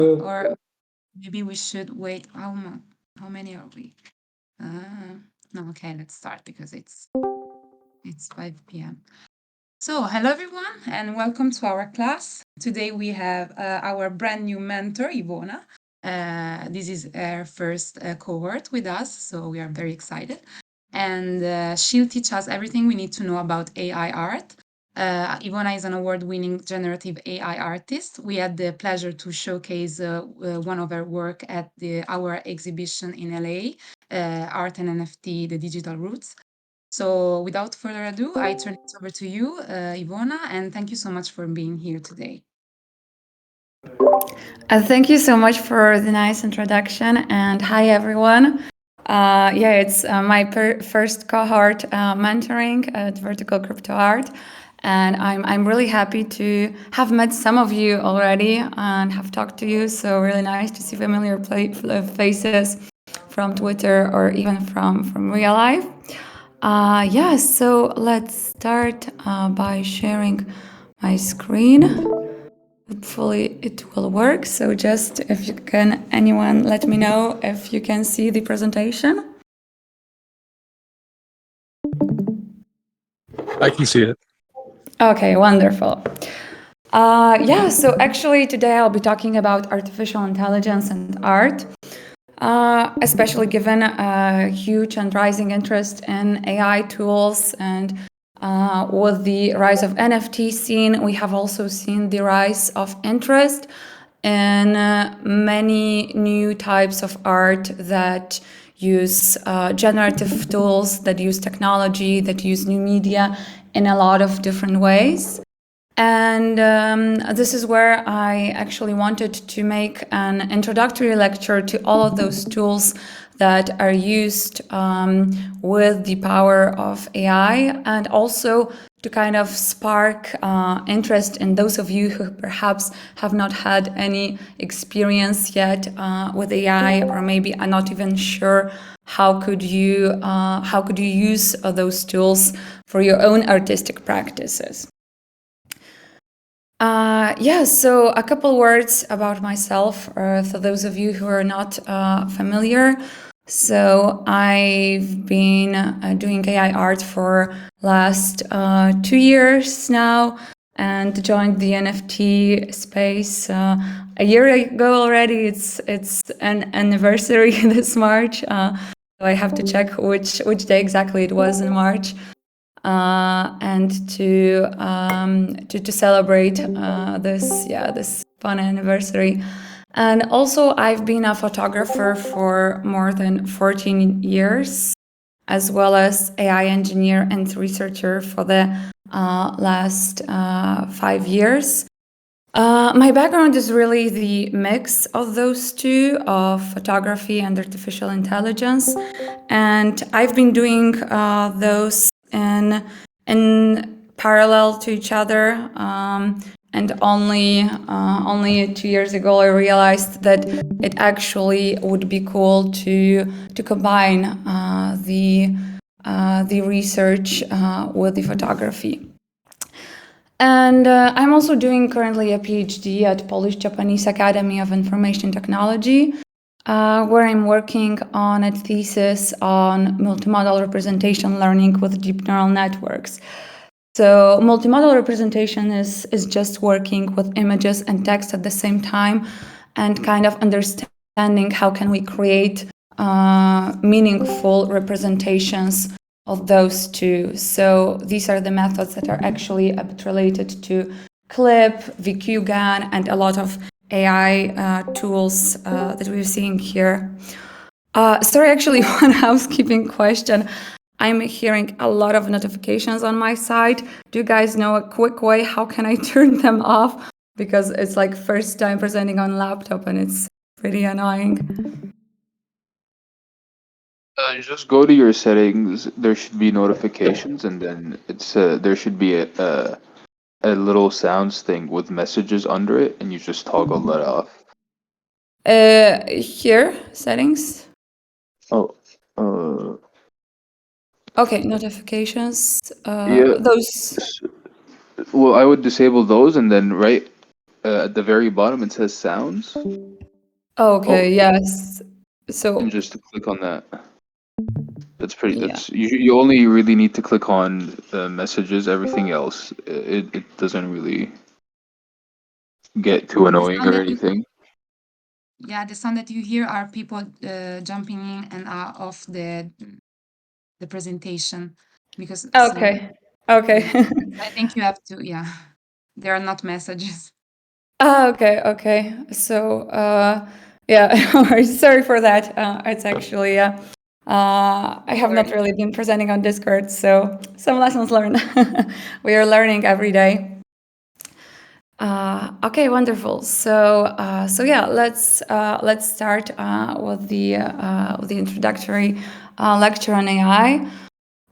Or maybe we should wait. How many are we? No, okay, let's start because it's 5 p.m. So, hello everyone, and welcome to our class. Today we have our brand new mentor, Ivona. This is her first cohort with us, so we are very excited. And she'll teach us everything we need to know about AI art. Ivona is an award-winning generative AI artist. We had the pleasure to showcase one of her work at our exhibition in LA, Art and NFT, The Digital Roots. So without further ado, I turn it over to you, Ivona, and thank you so much for being here today. Thank you so much for the nice introduction, and hi everyone. It's my first cohort mentoring at Vertical Crypto Art, and I'm really happy to have met some of you already and have talked to you. So really nice to see familiar faces from Twitter or even from real life. So let's start by sharing my screen. Hopefully it will work. So just if you can, anyone let me know if you can see the presentation. I can see it. Okay, wonderful. So actually today I'll be talking about artificial intelligence and art, especially given a huge and rising interest in AI tools, and with the rise of NFT scene, we have also seen the rise of interest in many new types of art that use generative tools, that use technology, that use new media in a lot of different ways. And this is where I actually wanted to make an introductory lecture to all of those tools that are used with the power of AI, and also to kind of spark interest in those of you who perhaps have not had any experience yet with AI, or maybe are not even sure how could you use those tools for your own artistic practices. So a couple words about myself for those of you who are not familiar. So I've been doing AI art for last 2 years now, and joined the NFT space a year ago already. It's an anniversary this March. So I have to check which day exactly it was in March. And to celebrate this fun anniversary. And also I've been a photographer for more than 14 years, as well as AI engineer and researcher for the last 5 years. My background is really the mix of those two, of photography and artificial intelligence, and I've been doing those in parallel to each other. And only 2 years ago, I realized that it actually would be cool to combine the research with the photography. And I'm also doing currently a PhD at Polish-Japanese Academy of Information Technology, where I'm working on a thesis on multimodal representation learning with deep neural networks. So multimodal representation is just working with images and text at the same time, and kind of understanding how can we create meaningful representations of those two. So these are the methods that are actually a bit related to CLIP, VQ, GAN, and a lot of AI tools that we're seeing here. Sorry, actually, one housekeeping question. I'm hearing a lot of notifications on my side. Do you guys know a quick way how can I turn them off? Because it's like first time presenting on laptop and it's pretty annoying. You just go to your settings. There should be notifications, and then there should be a little sounds thing with messages under it, and you just toggle that off. Here, settings. Oh, Okay, notifications. yeah. Those. Well, I would disable those, and then at the very bottom it says sounds. Okay, Oh, yes. and So, just to click on that. That's pretty. yeah. That's you only really need to click on messages. Everything else, it doesn't really get too The annoying sound or that you anything. Yeah, the sound that you hear are people jumping in and out of the presentation because some Okay. Okay. yeah. I think you have to, yeah. They are not messages. Okay, okay. So, yeah, sorry for that. It's actually, I have not Sorry. really been presenting on Discord, so some lessons learned. We are learning every day. Okay, wonderful. So yeah, let's start with the introductory lecture on AI.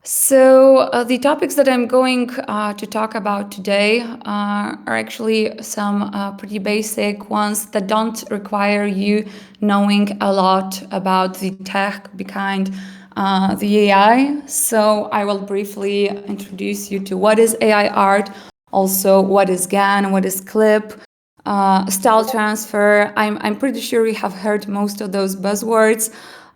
So the topics that I'm going to talk about today are actually some pretty basic ones that don't require you knowing a lot about the tech behind the AI. So I will briefly introduce you to what is AI art, also what is GAN, what is clip, style transfer. I'm pretty sure you have heard most of those buzzwords.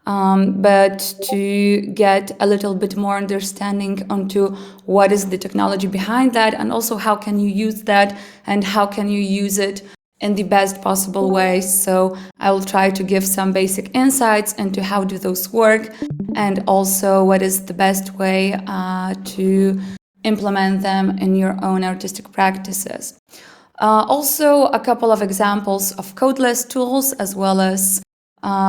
But to get a little bit more understanding onto what is the technology behind that, and also how can you use that and how can you use it in the best possible way. So I will try to give some basic insights into how do those work, and also what is the best way to implement them in your own artistic practices. Also, a couple of examples of codeless tools, as well as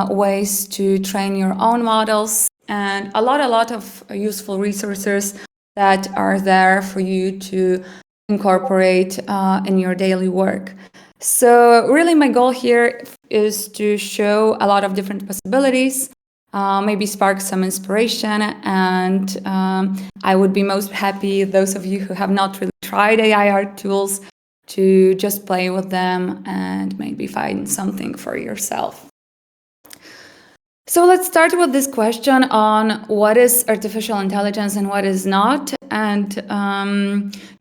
ways to train your own models, and a lot of useful resources that are there for you to incorporate in your daily work. So really my goal here is to show a lot of different possibilities, maybe spark some inspiration, and I would be most happy, those of you who have not really tried AI art tools, to just play with them and maybe find something for yourself. So let's start with this question on what is artificial intelligence and what is not. And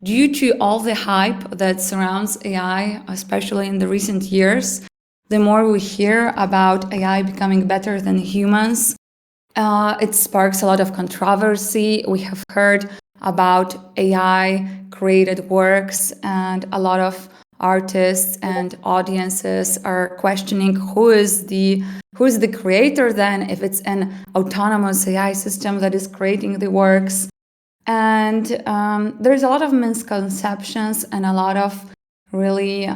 due to all the hype that surrounds AI, especially in the recent years, the more we hear about AI becoming better than humans, it sparks a lot of controversy. We have heard about AI created works, and a lot of artists and audiences are questioning who is the creator then, if it's an autonomous AI system that is creating the works. And there's a lot of misconceptions and a lot of really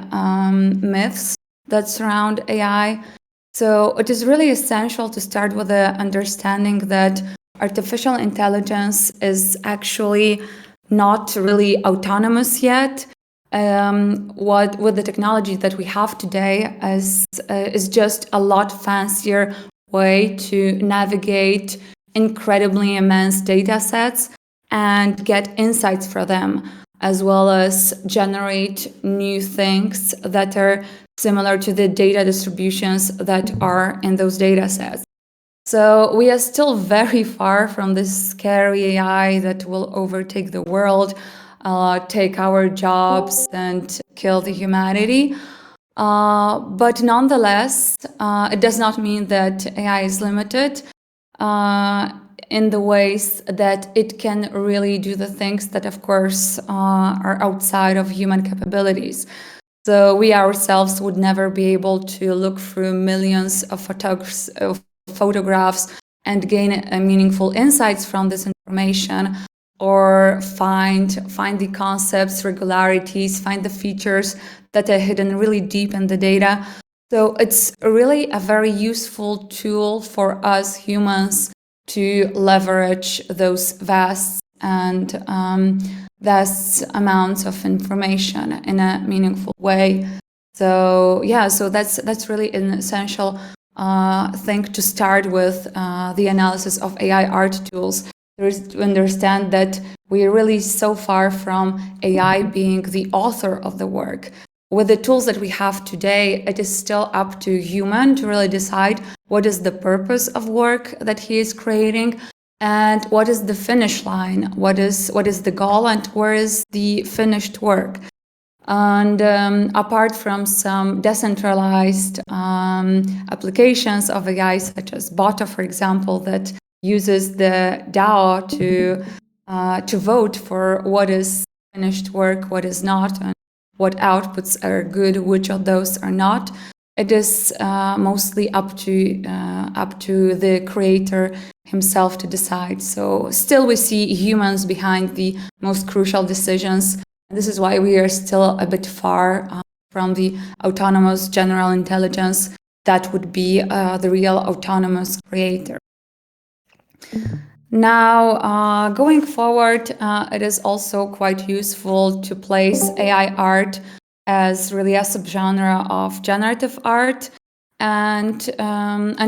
myths that surround AI. So it is really essential to start with the understanding that artificial intelligence is actually not really autonomous yet. What with the technology that we have today is just a lot fancier way to navigate incredibly immense data sets and get insights from them, as well as generate new things that are similar to the data distributions that are in those data sets. So we are still very far from this scary AI that will overtake the world, take our jobs, and kill the humanity. But nonetheless, it does not mean that AI is limited in the ways that it can really do the things that, of course, are outside of human capabilities. So we ourselves would never be able to look through millions of photographs and gain meaningful insights from this information, or find the concepts, regularities, find the features that are hidden really deep in the data. So it's really a very useful tool for us humans to leverage those vast amounts of information in a meaningful way. So yeah, so that's really an essential thing to start with the analysis of AI art tools. There is to understand that we are really so far from AI being the author of the work. With the tools that we have today, it is still up to human to really decide what is the purpose of work that he is creating, and what is the finish line, what is the goal, and where is the finished work. And apart from some decentralized applications of AI, such as Bota, for example, that uses the DAO to vote for what is finished work, what is not, and what outputs are good, which of those are not. It is mostly up to the creator himself to decide. So still we see humans behind the most crucial decisions. This is why we are still a bit far from the autonomous general intelligence that would be the real autonomous creator. Now, going forward, it is also quite useful to place AI art as really a subgenre of generative art, and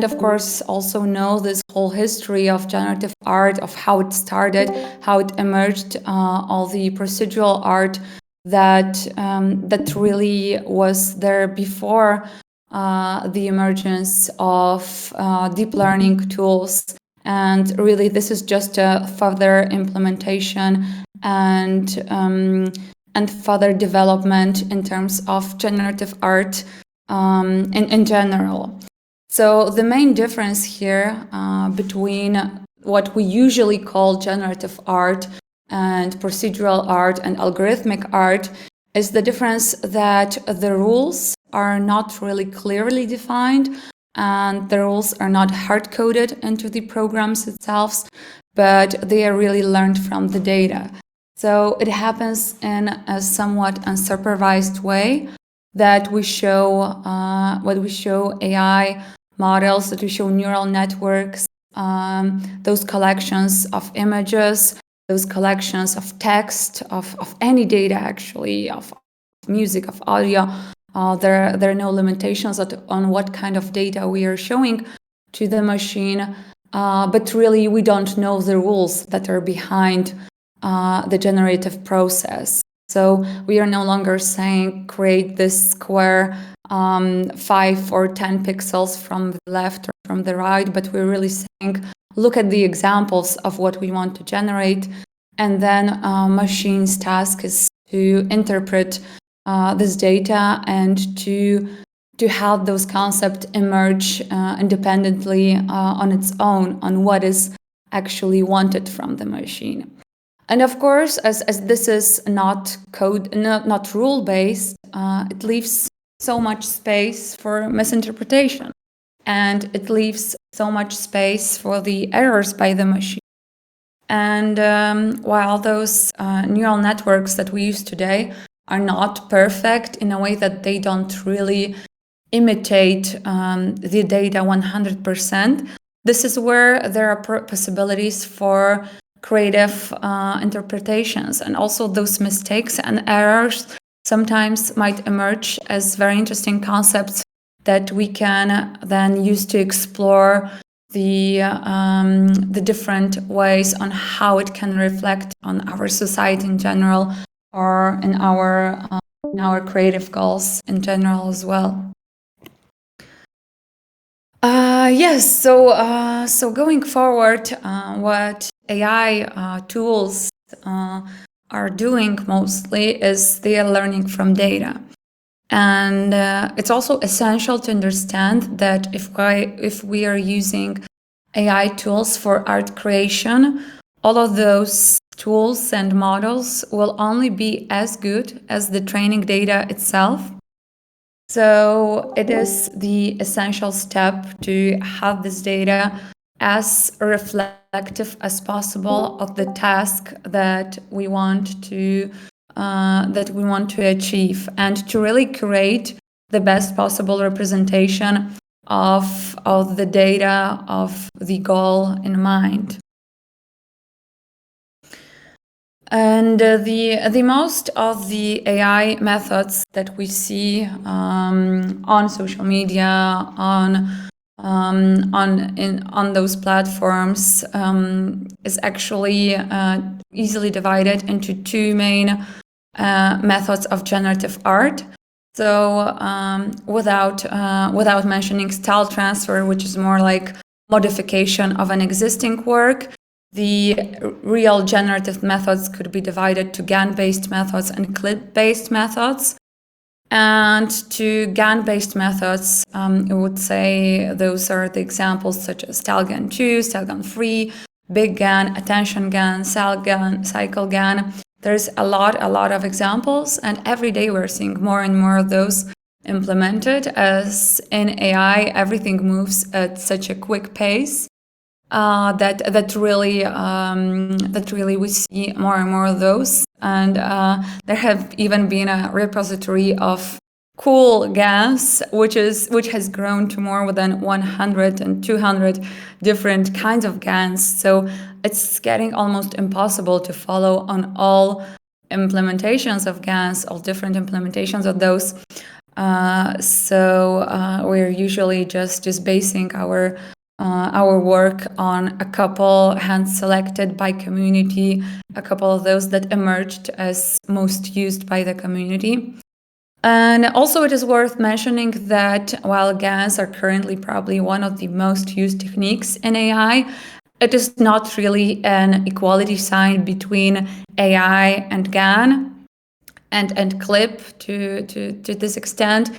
of course also know this whole history of generative art, of how it started, how it emerged, all the procedural art that really was there before the emergence of deep learning tools. And really, this is just a further implementation and further development in terms of generative art in general. So the main difference here between what we usually call generative art and procedural art and algorithmic art is the difference that the rules are not really clearly defined, and the rules are not hard-coded into the programs itself, but they are really learned from the data. So it happens in a somewhat unsupervised way that we show AI models, that we show neural networks, those collections of images, those collections of text, of any data actually, of music, of audio. There are no limitations on what kind of data we are showing to the machine, but really we don't know the rules that are behind the generative process. So we are no longer saying create this square 5 or 10 pixels from the left or from the right, but we're really saying look at the examples of what we want to generate, and then machine's task is to interpret this data and to have those concepts emerge independently on its own, on what is actually wanted from the machine. And of course, as this is not rule based, it leaves so much space for misinterpretation, and it leaves so much space for the errors by the machine. And while those neural networks that we use today are not perfect in a way that they don't really imitate the data 100%, this is where there are possibilities for creative interpretations, and also those mistakes and errors sometimes might emerge as very interesting concepts that we can then use to explore the different ways on how it can reflect on our society in general, or in our creative goals in general as well. Yes, so going forward, what AI tools are doing mostly is they are learning from data. And it's also essential to understand that if we are using AI tools for art creation, all of those tools and models will only be as good as the training data itself. So it is the essential step to have this data as reflective as possible of the task that we want to achieve, and to really create the best possible representation of the data, of the goal in mind. And the most of the AI methods that we see on social media, on those platforms, is actually easily divided into two main methods of generative art. So without mentioning style transfer, which is more like modification of an existing work, the real generative methods could be divided to GAN-based methods and clip-based methods. And to GAN-based methods, I would say those are the examples such as StyleGAN2, StyleGAN3, Big GAN, Attention GAN, Cycle GAN. There's a lot of examples, and every day we're seeing more and more of those implemented, as in AI everything moves at such a quick pace that really we see more and more of those. And there have even been a repository of cool GANs, which has grown to more than 100 and 200 different kinds of GANs. So it's getting almost impossible to follow on all implementations of GANs, all different implementations of those. So we're usually just basing our work on a couple hand-selected by community, a couple of those that emerged as most used by the community. And also it is worth mentioning that while GANs are currently probably one of the most used techniques in AI, it is not really an equality sign between AI and GAN and clip to this extent,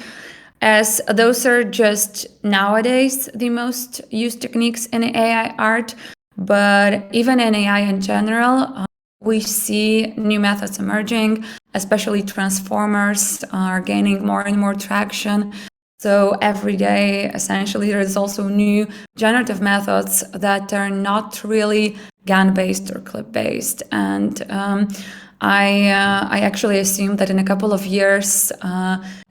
as those are just nowadays the most used techniques in AI art. But even in AI in general, we see new methods emerging, especially transformers are gaining more and more traction. So every day, essentially, there is also new generative methods that are not really GAN-based or clip-based. And I actually assume that in a couple of years,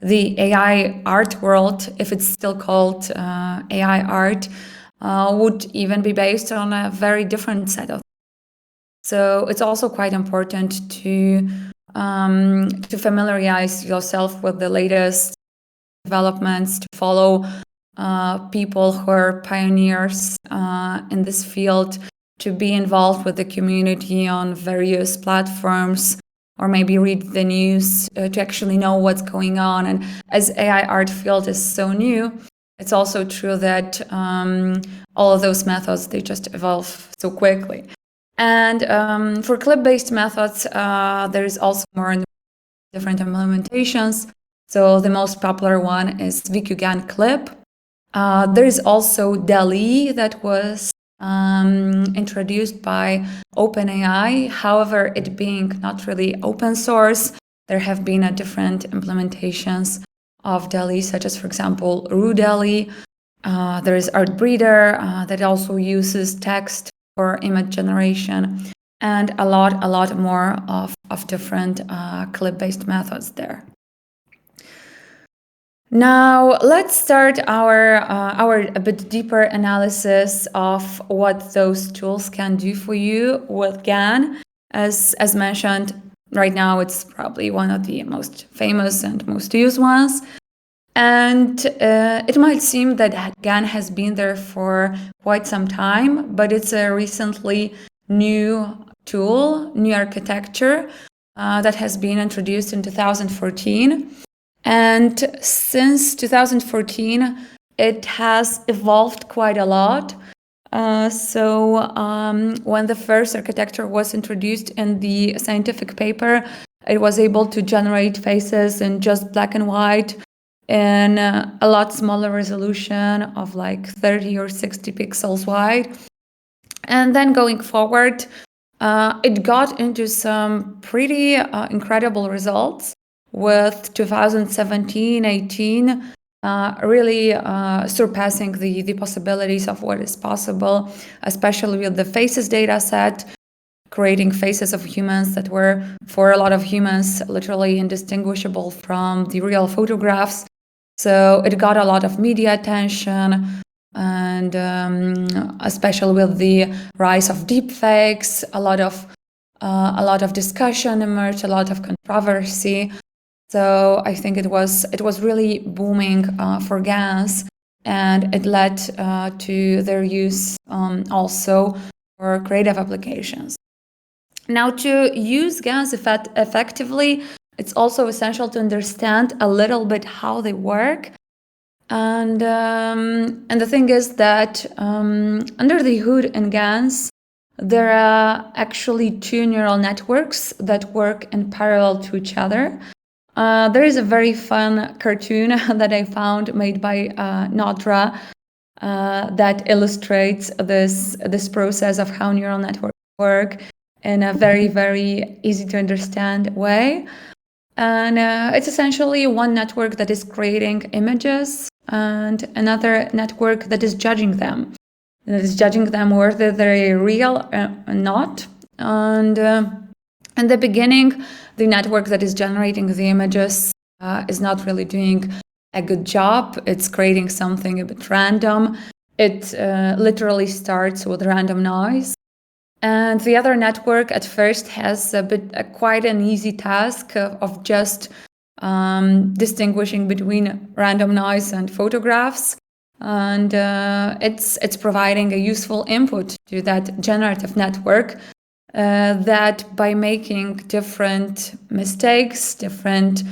the AI art world, if it's still called AI art, would even be based on a very different set of. So it's also quite important to familiarize yourself with the latest developments, to follow people who are pioneers in this field, to be involved with the community on various platforms, or maybe read the news to actually know what's going on. And as AI art field is so new, it's also true that all of those methods, they just evolve so quickly. And for clip-based methods, there is also more and different implementations. So the most popular one is VQGAN clip. There is also DALL-E that was introduced by OpenAI. However, it being not really open source, there have been different implementations of DALL-E, such as, for example, RuDALL-E. There is Artbreeder that also uses text for image generation, and a lot more of different clip-based methods there. Now let's start our a bit deeper analysis of what those tools can do for you with GAN. As mentioned, right now it's probably one of the most famous and most used ones. And it might seem that GAN has been there for quite some time, but it's a recently new tool, new architecture that has been introduced in 2014. And since 2014, it has evolved quite a lot. So when the first architecture was introduced in the scientific paper, it was able to generate faces in just black and white in a lot smaller resolution of like 30 or 60 pixels wide. And then going forward, it got into some pretty incredible results, with 2017-18 really surpassing the possibilities of what is possible, especially with the faces data set, creating faces of humans that were, for a lot of humans, literally indistinguishable from the real photographs. So it got a lot of media attention, and especially with the rise of deepfakes, a lot of discussion emerged, a lot of controversy. So I think it was really booming for GANs, and it led to their use also for creative applications. Now, to use GANs effectively, it's also essential to understand a little bit how they work. And the thing is that under the hood in GANs, there are actually two neural networks that work in parallel to each other. There is a very fun cartoon that I found made by Nodra that illustrates this process of how neural networks work in a very, very easy to understand way. And it's essentially one network that is creating images and another network that is judging them. That is judging them whether they're real or not. And in the beginning, the network that is generating the images is not really doing a good job. It's creating something a bit random. It literally starts with random noise. And the other network at first has quite an easy task of just distinguishing between random noise and photographs. And it's providing a useful input to that generative network that by making different mistakes, different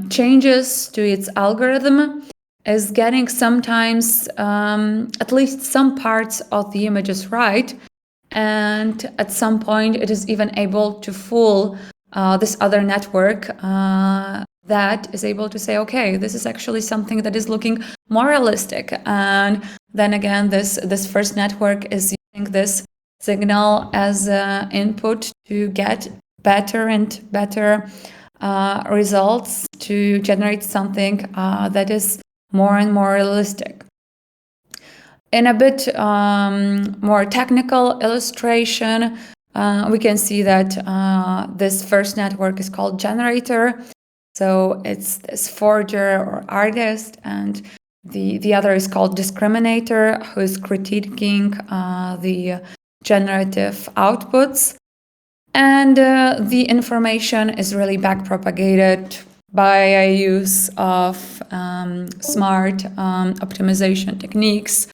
changes to its algorithm, is getting sometimes at least some parts of the images right. And at some point, it is even able to fool this other network that is able to say, okay, this is actually something that is looking more realistic. And then again, this first network is using this signal as input to get better and better results to generate something that is more and more realistic. In a bit more technical illustration, we can see that this first network is called generator. So it's this forger or artist, and the other is called discriminator, who is critiquing the generative outputs. And the information is really backpropagated by a use of smart optimization techniques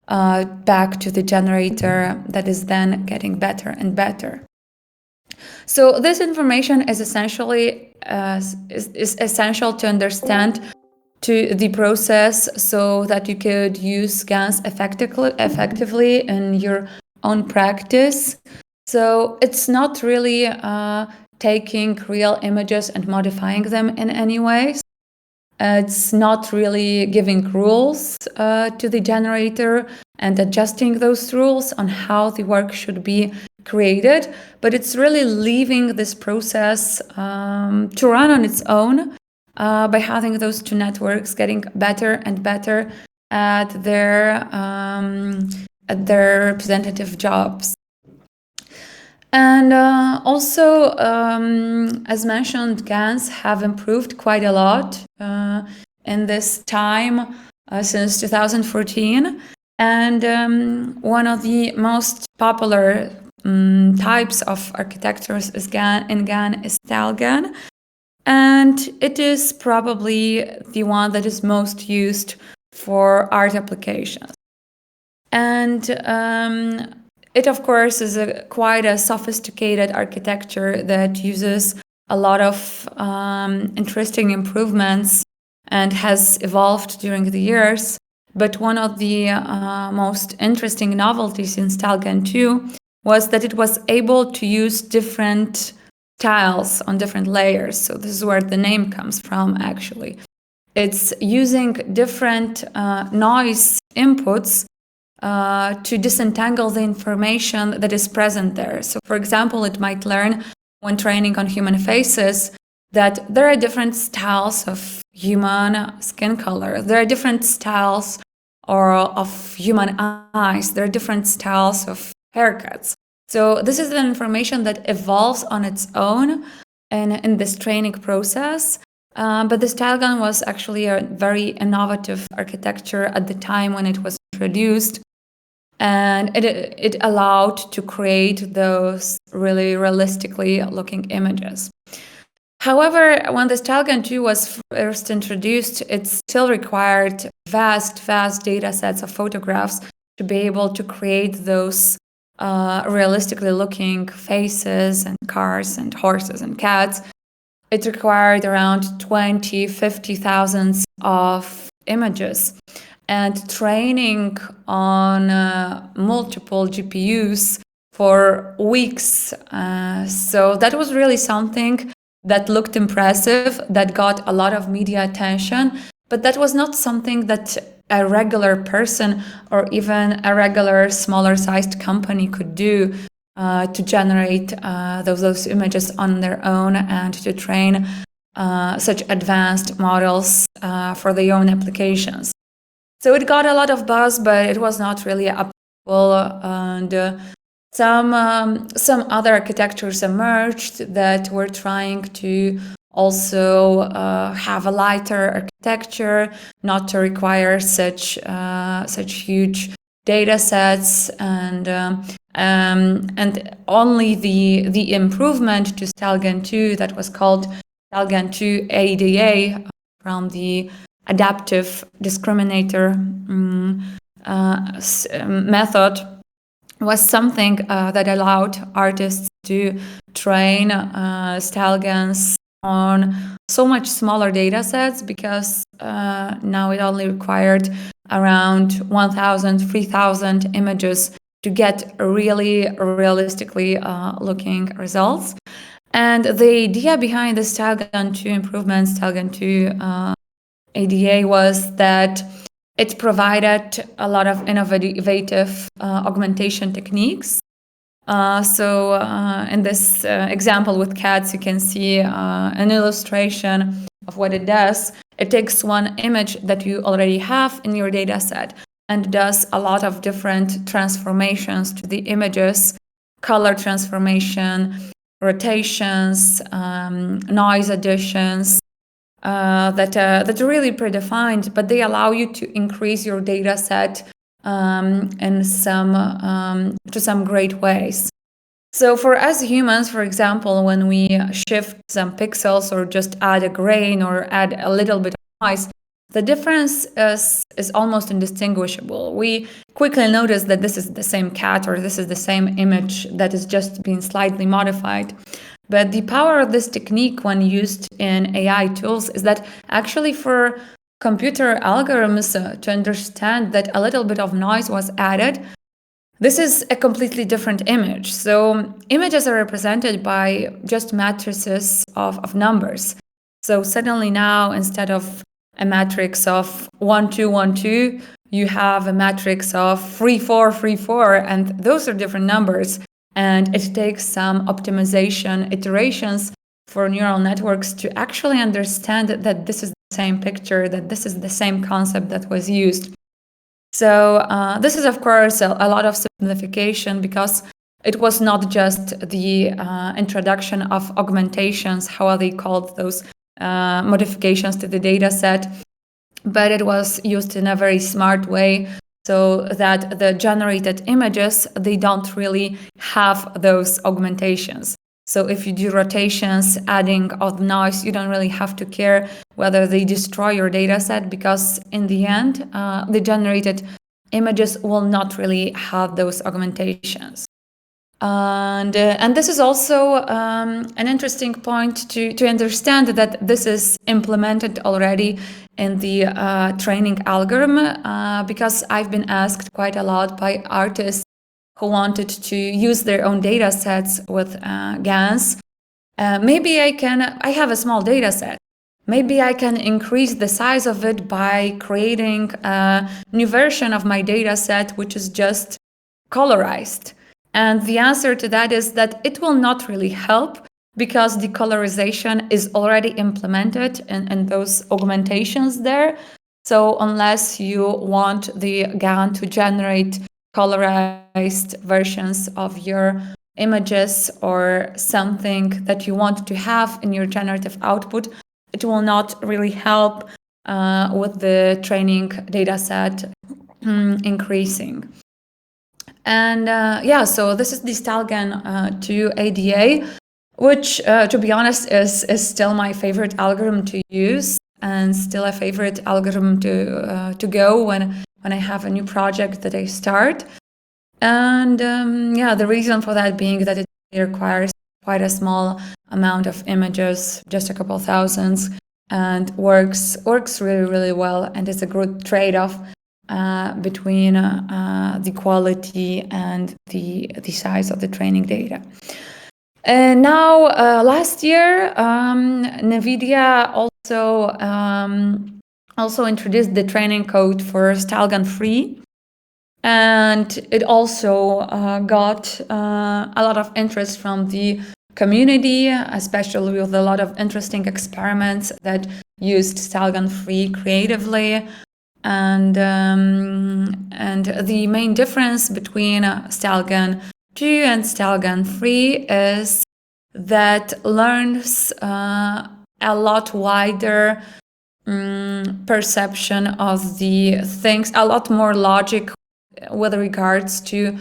back to the generator that is then getting better and better. So this information is essentially is essential to understand to the process so that you could use GANs effectively in your own practice. So it's not really taking real images and modifying them in any way. It's not really giving rules to the generator and adjusting those rules on how the work should be created, but it's really leaving this process to run on its own by having those two networks getting better and better at their representative jobs. And also, as mentioned, GANs have improved quite a lot in this time since 2014. And one of the most popular types of architectures in GAN is StyleGAN. And it is probably the one that is most used for art applications. And it, of course, is quite a sophisticated architecture that uses a lot of interesting improvements and has evolved during the years. But one of the most interesting novelties in StyleGAN 2 was that it was able to use different tiles on different layers. So this is where the name comes from, actually. It's using different noise inputs to disentangle the information that is present there. So, for example, it might learn when training on human faces that there are different styles of human skin color. There are different styles of human eyes. There are different styles of haircuts. So this is the information that evolves on its own in this training process. But the StyleGAN was actually a very innovative architecture at the time when it was introduced. And it allowed to create those really realistically looking images. However, when the StyleGAN 2 was first introduced, it still required vast data sets of photographs to be able to create those realistically looking faces and cars and horses and cats. It required around 50,000 of images. And training on multiple GPUs for weeks. So that was really something that looked impressive, that got a lot of media attention, but that was not something that a regular person or even a regular smaller sized company could do to generate those images on their own and to train such advanced models for their own applications. So it got a lot of buzz, but it was not really applicable, and some other architectures emerged that were trying to also have a lighter architecture, not to require such huge data sets, and only the improvement to StyleGAN 2 that was called StyleGAN 2 ADA from the adaptive discriminator method was something that allowed artists to train StyleGANs on so much smaller data sets, because now it only required around 1,000, 3,000 images to get really realistically looking results. And the idea behind the StyleGAN 2 improvements, StyleGAN 2 ADA, was that it provided a lot of innovative augmentation techniques. So in this example with cats, you can see an illustration of what it does. It takes one image that you already have in your data set and does a lot of different transformations to the images, color transformation, rotations, noise additions, that are really predefined, but they allow you to increase your data set in some great ways. So for us humans, for example, when we shift some pixels or just add a grain or add a little bit of noise, the difference is almost indistinguishable. We quickly notice that this is the same cat or this is the same image that is just being slightly modified. But the power of this technique when used in AI tools is that actually for computer algorithms to understand that a little bit of noise was added, this is a completely different image. So images are represented by just matrices of numbers. So suddenly now, instead of a matrix of 1, 2, 1, 2, you have a matrix of 3, 4, 3, 4, and those are different numbers. And it takes some optimization iterations for neural networks to actually understand that this is the same picture, that this is the same concept that was used. So this is, of course, a lot of simplification, because it was not just the introduction of augmentations, how are they called, those modifications to the data set, but it was used in a very smart way, so that the generated images, they don't really have those augmentations. So if you do rotations, adding of noise, you don't really have to care whether they destroy your data set, because in the end, the generated images will not really have those augmentations. And this is also an interesting point to understand that this is implemented already in the training algorithm, because I've been asked quite a lot by artists who wanted to use their own data sets with GANs. Maybe I have a small data set. Maybe I can increase the size of it by creating a new version of my data set, which is just colorized. And the answer to that is that it will not really help, because the colorization is already implemented in those augmentations there. So unless you want the GAN to generate colorized versions of your images or something that you want to have in your generative output, it will not really help with the training data set increasing. And so this is the StyleGAN 2 ADA, which, to be honest, is still my favorite algorithm to use, and still a favorite algorithm to go when I have a new project that I start. And the reason for that being that it requires quite a small amount of images, just a couple thousands, and works really, really well, and it's a good trade-off between the quality and the size of the training data. And now, last year, NVIDIA also introduced the training code for StyleGAN 3. And it also got a lot of interest from the community, especially with a lot of interesting experiments that used StyleGAN 3 creatively. And the main difference between StyleGAN 2 and StyleGAN 3 is that learns a lot wider perception of the things, a lot more logic with regards to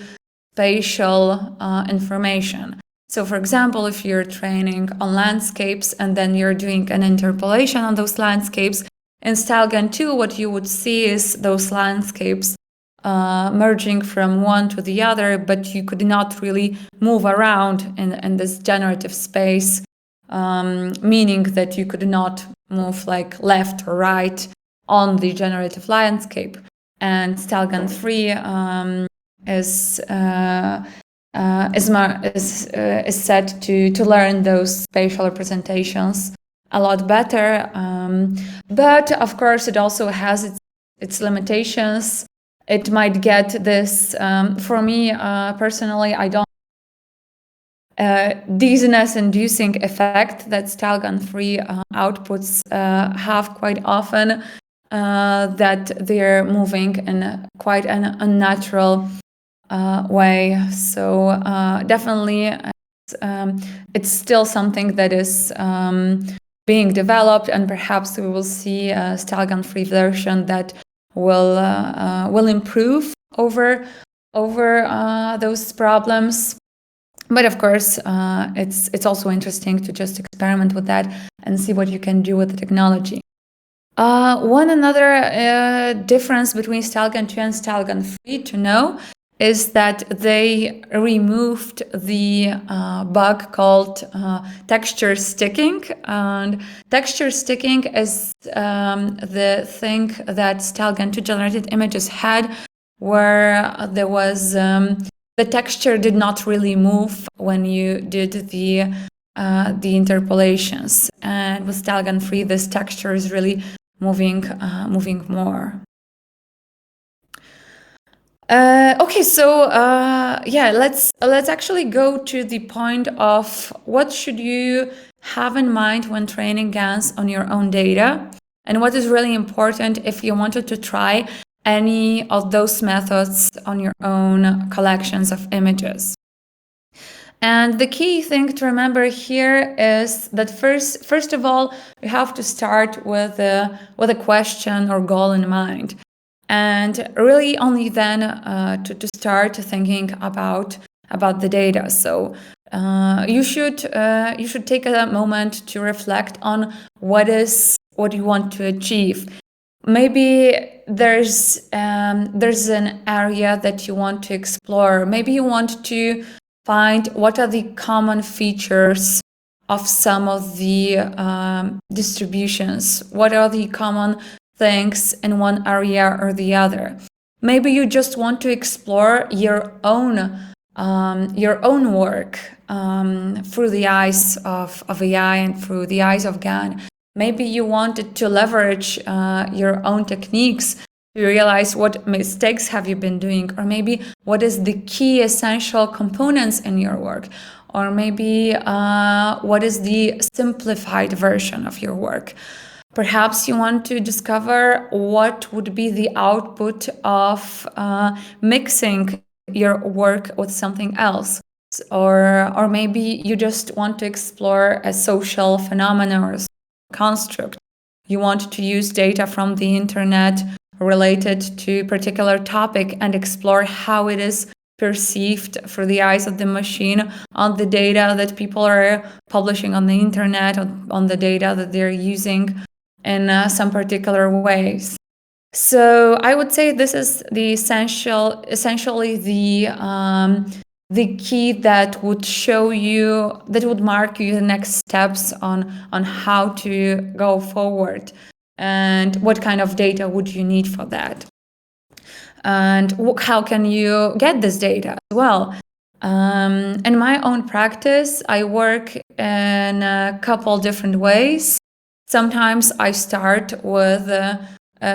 spatial information. So, for example, if you're training on landscapes and then you're doing an interpolation on those landscapes, in StyleGAN 2, what you would see is those landscapes merging from one to the other, but you could not really move around in this generative space, meaning that you could not move like left or right on the generative landscape. And StyleGAN 3 is set to learn those spatial representations a lot better. But of course, it also has its limitations. It might get this, for me personally, I don't dizziness-inducing effect that StyleGAN 3 outputs have quite often, that they're moving in quite an unnatural way. So definitely it's still something that is being developed, and perhaps we will see a StyleGAN 3 version that will improve over those problems. But of course, it's also interesting to just experiment with that and see what you can do with the technology. One another difference between StyleGAN 2 and StyleGAN 3 to know is that they removed the bug called texture sticking. And texture sticking is the thing that StyleGAN 2 generated images had, where there was the texture did not really move when you did the interpolations. And with StyleGAN 3, this texture is really moving more. Okay, so yeah, let's actually go to the point of what should you have in mind when training GANs on your own data, and what is really important if you wanted to try any of those methods on your own collections of images. And the key thing to remember here is that first of all, you have to start with a question or goal in mind. And really only then to start thinking about the data. So you should take a moment to reflect on what you want to achieve. Maybe there's an area that you want to explore. Maybe you want to find what are the common features of some of the distributions. What are the common things in one area or the other? Maybe you just want to explore your own work through the eyes of AI and through the eyes of GAN. Maybe you wanted to leverage your own techniques to realize what mistakes have you been doing, or maybe what is the key essential components in your work, or maybe what is the simplified version of your work. Perhaps you want to discover what would be the output of mixing your work with something else. Or maybe you just want to explore a social phenomenon or construct. You want to use data from the internet related to a particular topic and explore how it is perceived through the eyes of the machine on the data that people are publishing on the internet, on the data that they're using in some particular ways. So I would say this is the essentially the key that would show you, that would mark you the next steps on how to go forward and what kind of data would you need for that. and how can you get this data as well. In my own practice, I work in a couple different ways. Sometimes I start with,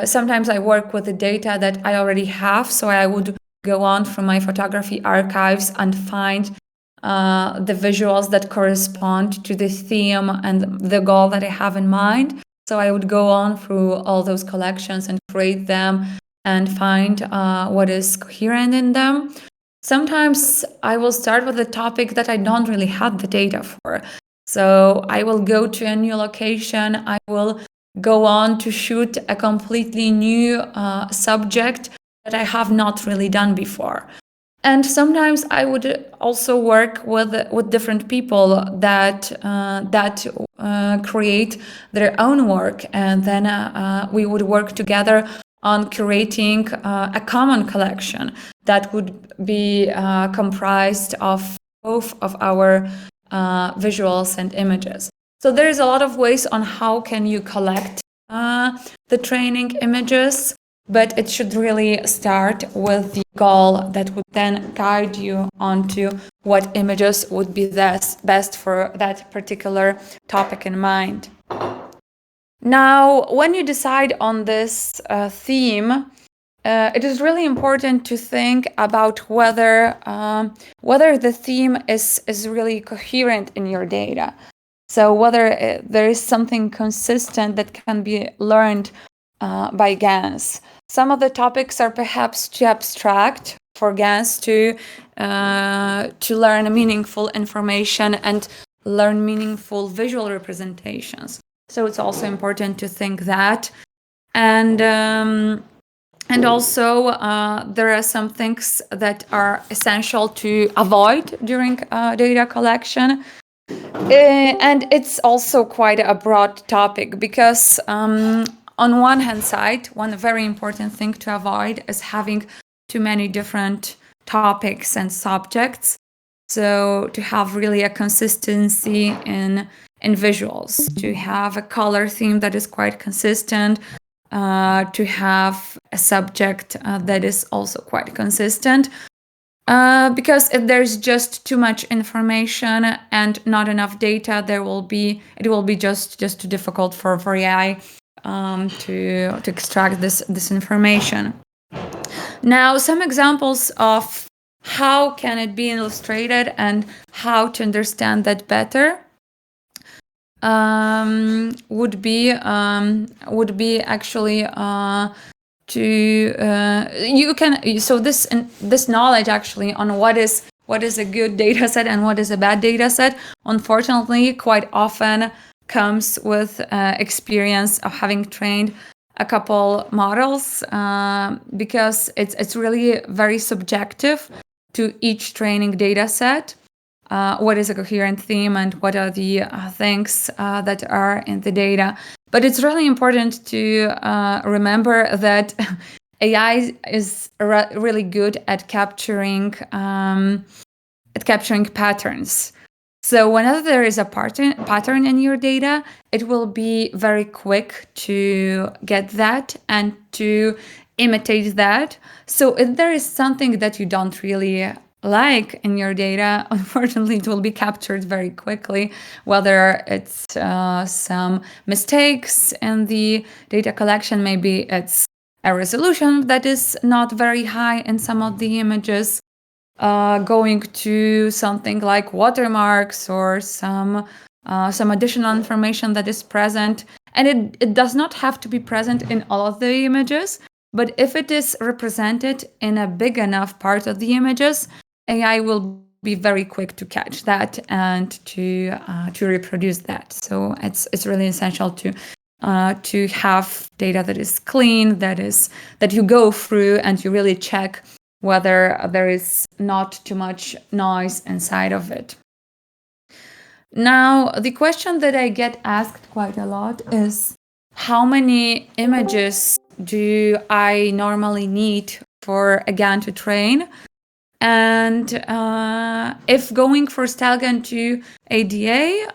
sometimes I work with the data that I already have. So I would go on from my photography archives and find the visuals that correspond to the theme and the goal that I have in mind. So I would go on through all those collections and create them and find what is coherent in them. Sometimes I will start with a topic that I don't really have the data for. So I will go to a new location. I will go on to shoot a completely new subject that I have not really done before. And sometimes I would also work with different people that create their own work, and then we would work together on curating a common collection that would be comprised of both of our visuals and images. So there's a lot of ways on how can you collect the training images, but it should really start with the goal that would then guide you onto what images would be best for that particular topic in mind. Now, when you decide on this theme, it is really important to think about whether the theme is really coherent in your data. So whether there is something consistent that can be learned by GANs. Some of the topics are perhaps too abstract for GANs to learn meaningful information and learn meaningful visual representations. So it's also important to think that. And also, there are some things that are essential to avoid during data collection. And it's also quite a broad topic because on one hand side, one very important thing to avoid is having too many different topics and subjects. So to have really a consistency in visuals, to have a color theme that is quite consistent, to have a subject that is also quite consistent. Because if there's just too much information and not enough data, it will be just too difficult for AI to extract this information. Now, some examples of how can it be illustrated and how to understand that better would be actually you can, so this knowledge actually on what is a good data set and what is a bad data set, unfortunately quite often comes with experience of having trained a couple models, because it's really very subjective to each training data set. What is a coherent theme and what are the things that are in the data. But it's really important to remember that AI is really good at capturing patterns. So whenever there is a pattern in your data, it will be very quick to get that and to imitate that. So if there is something that you don't really like in your data, unfortunately, it will be captured very quickly, whether it's some mistakes in the data collection, maybe it's a resolution that is not very high in some of the images, going to something like watermarks or some additional information that is present. And it does not have to be present in all of the images, but if it is represented in a big enough part of the images, AI will be very quick to catch that and to reproduce that. So it's really essential to have data that is clean, that you go through and you really check whether there is not too much noise inside of it. Now, the question that I get asked quite a lot is, how many images do I normally need for a GAN to train? And if going for StyleGAN to ADA,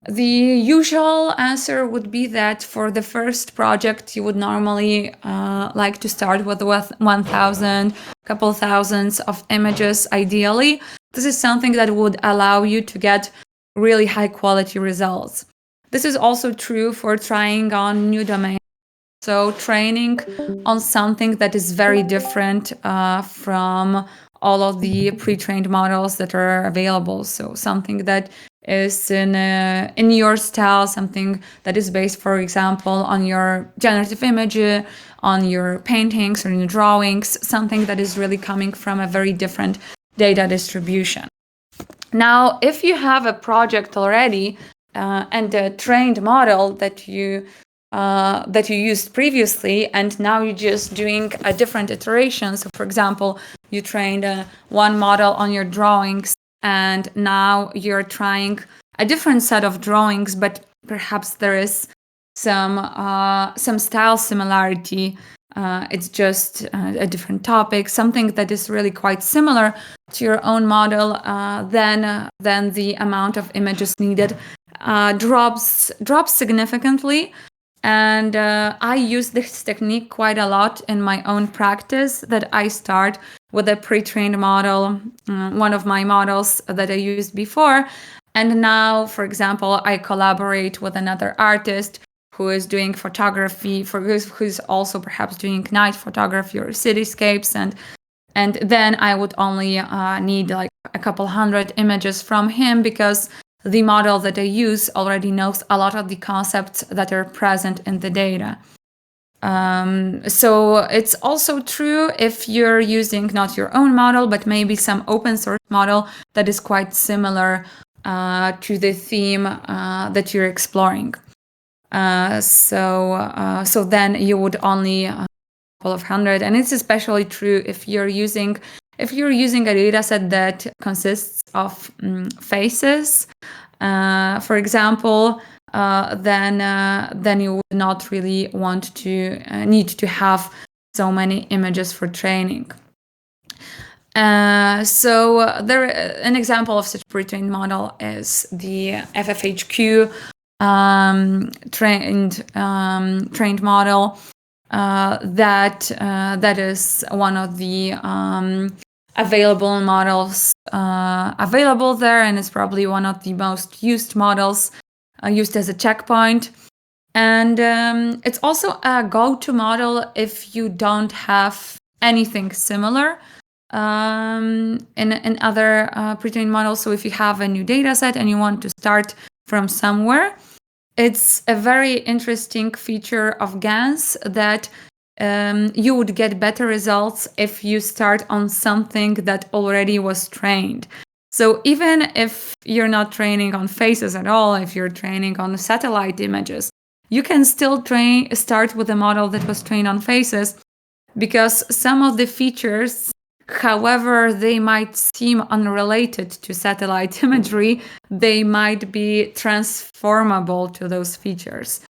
The usual answer would be that for the first project, you would normally like to start with 1,000, couple thousands of images ideally. This is something that would allow you to get really high quality results. This is also true for trying on new domains. So training on something that is very different from all of the pre-trained models that are available. So something that is in your style, something that is based, for example, on your generative image, on your paintings or your drawings, something that is really coming from a very different data distribution. Now, if you have a project already and a trained model that you used previously, and now you're just doing a different iteration. So, for example, you trained one model on your drawings, and now you're trying a different set of drawings, but perhaps there is some style similarity. It's just a different topic, something that is really quite similar to your own model. Then the amount of images needed drops significantly. And I use this technique quite a lot in my own practice, that I start with a pre-trained model, one of my models that I used before. And now, for example, I collaborate with another artist who is doing photography, who's also perhaps doing night photography or cityscapes. And then I would only need like a couple hundred images from him, because the model that I use already knows a lot of the concepts that are present in the data. So it's also true if you're using not your own model, but maybe some open source model that is quite similar to the theme that you're exploring. So then you would only a couple of hundred, and it's especially true if you're using a data set that consists of faces, for example, then you would not really want to need to have so many images for training. So an example of such pre-trained model is the FFHQ trained model. That is one of the available models available there, and it's probably one of the most used models used as a checkpoint. And it's also a go-to model if you don't have anything similar in other pre-trained models. So if you have a new data set and you want to start from somewhere, it's a very interesting feature of GANs that you would get better results if you start on something that already was trained. So even if you're not training on faces at all, if you're training on satellite images, you can still start with a model that was trained on faces, because some of the features, however they might seem unrelated to satellite imagery, they might be transformable to those features.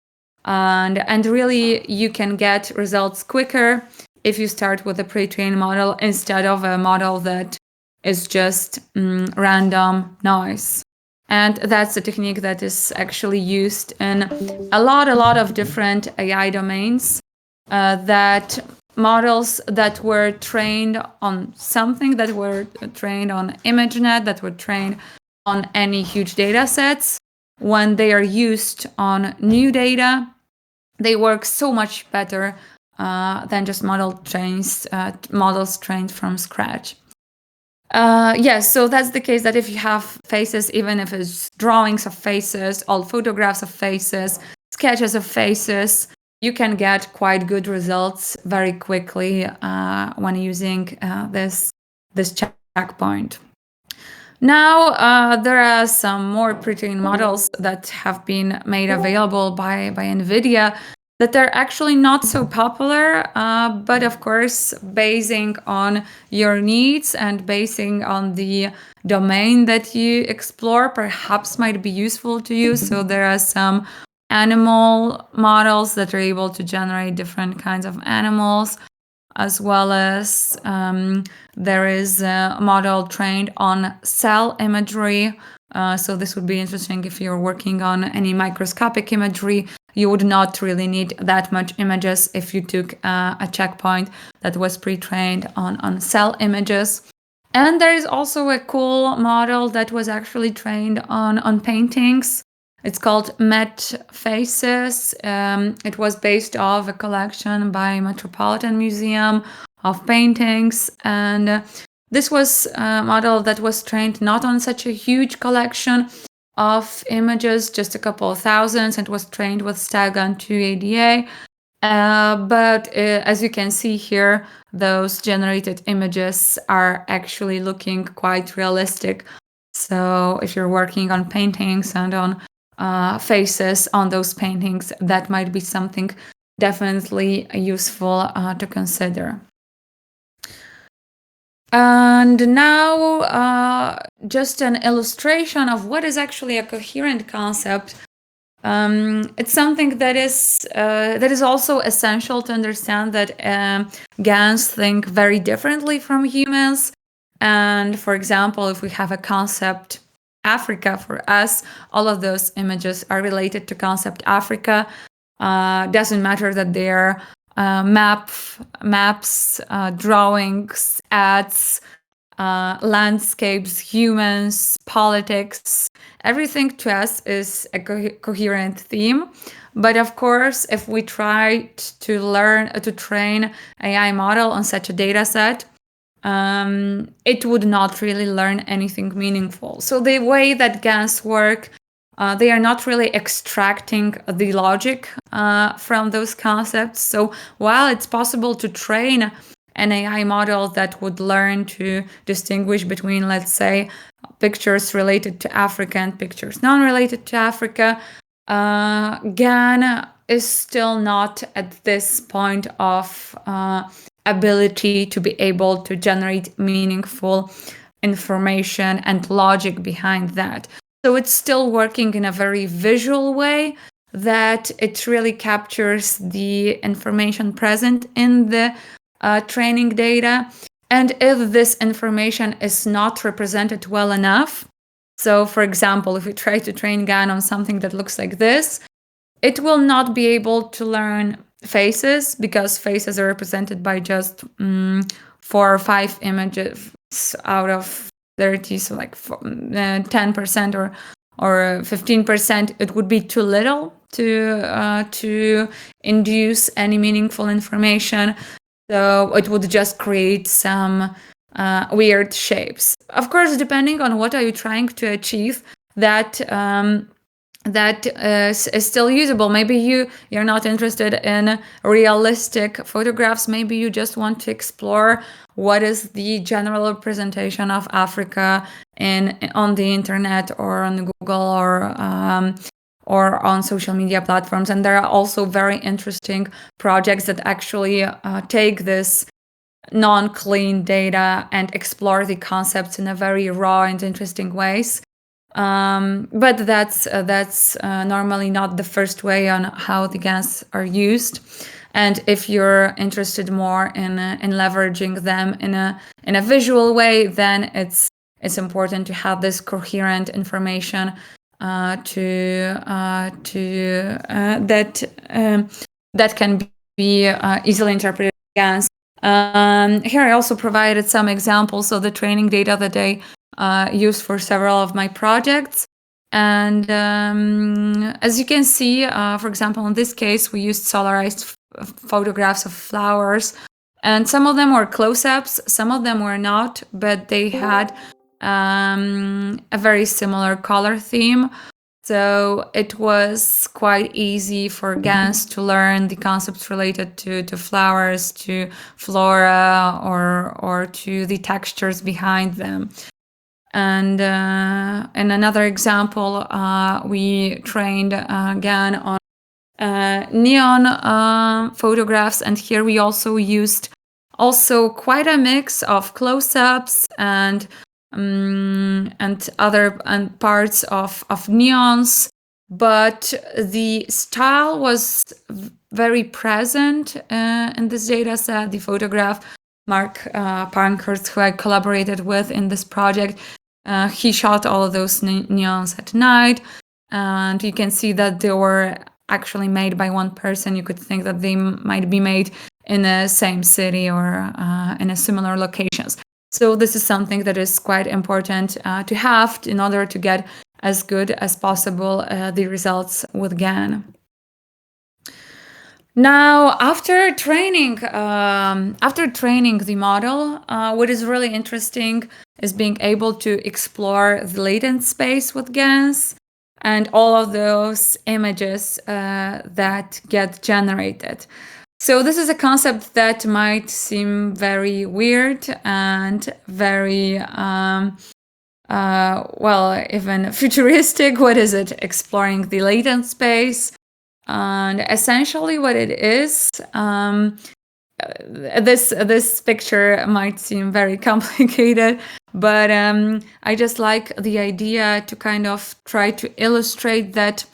And really, you can get results quicker if you start with a pre-trained model instead of a model that is just random noise. And that's a technique that is actually used in a lot of different AI domains, that models that were trained on something, that were trained on ImageNet, that were trained on any huge data sets, when they are used on new data, they work so much better than just models trained from scratch. Yes, so that's the case, that if you have faces, even if it's drawings of faces, old photographs of faces, sketches of faces, you can get quite good results very quickly when using this checkpoint. Now, there are some more pre-trained models that have been made available by NVIDIA that are actually not so popular, but of course, basing on your needs and basing on the domain that you explore, perhaps might be useful to you. So there are some animal models that are able to generate different kinds of animals, as well as there is a model trained on cell imagery So this would be interesting if you're working on any microscopic imagery. You would not really need that much images if you took a checkpoint that was pre-trained on cell images. And there is also a cool model that was actually trained on paintings. It's called Met Faces. It was based off a collection by Metropolitan Museum of paintings. And this was a model that was trained not on such a huge collection of images, just a couple of thousands. It was trained with GAGAN 2 ADA. But as you can see here, those generated images are actually looking quite realistic. So if you're working on paintings and on faces on those paintings, that might be something definitely useful to consider. And now just an illustration of what is actually a coherent concept. It's something that is also essential to understand that GANs think very differently from humans. And for example, if we have a concept Africa for us, all of those images are related to concept Africa. Doesn't matter that they're maps, drawings, ads, landscapes, humans, politics. Everything to us is a coherent theme. But of course, if we try to train AI model on such a data set, it would not really learn anything meaningful. So the way that GANs work, they are not really extracting the logic from those concepts. So while it's possible to train an AI model that would learn to distinguish between, let's say, pictures related to Africa and pictures non-related to Africa, GAN is still not at this point of ability to be able to generate meaningful information and logic behind that. So it's still working in a very visual way that it really captures the information present in the training data. And if this information is not represented well enough, so for example, if we try to train GAN on something that looks like this, it will not be able to learn faces because faces are represented by just 4 or 5 images out of 30, so like 10% or 15%. It would be too little to induce any meaningful information. So it would just create some weird shapes. Of course, depending on what are you trying to achieve, that is still usable. Maybe you're not interested in realistic photographs. Maybe you just want to explore what is the general representation of Africa on the internet or on Google or on social media platforms. And there are also very interesting projects that actually take this non-clean data and explore the concepts in a very raw and interesting ways. But that's normally not the first way on how the GANs are used. And if you're interested more in leveraging them in a visual way, then it's important to have this coherent information that can be easily interpreted GANs. Here I also provided some examples of the training data that I used for several of my projects. And as you can see, for example, in this case, we used solarized photographs of flowers. And some of them were close-ups, some of them were not, but they had a very similar color theme. So it was quite easy for GANs to learn the concepts related to flowers, to flora, or to the textures behind them. And in another example, we trained GAN on neon photographs, and here we also used quite a mix of close-ups and other parts of neons, but the style was very present in this data set. The photograph, Mark Pankhurst, who I collaborated with in this project, he shot all of those neons at night, and you can see that they were actually made by one person. You could think that they might be made in the same city or in a similar locations. So this is something that is quite important to have in order to get as good as possible the results with GAN. Now, after training the model, what is really interesting is being able to explore the latent space with GANs and all of those images that get generated. So this is a concept that might seem very weird and very, even futuristic. What is it? Exploring the latent space. And essentially what it is, this picture might seem very complicated, but I just like the idea to kind of try to illustrate that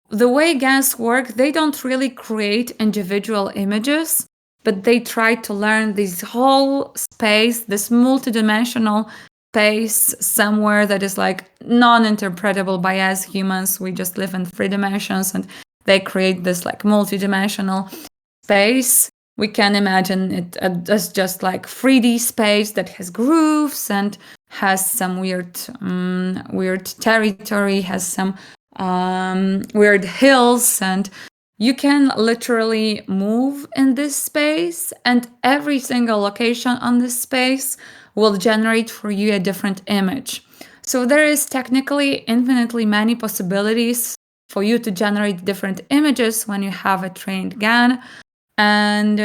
the way GANs work, they don't really create individual images, but they try to learn this whole space, this multidimensional space somewhere that is like non-interpretable by us humans. We just live in 3 dimensions, and they create this like multidimensional space. We can imagine it as just like 3D space that has grooves and has some weird territory, has some weird hills, and you can literally move in this space, and every single location on this space will generate for you a different image. So there is technically infinitely many possibilities for you to generate different images when you have a trained GAN. And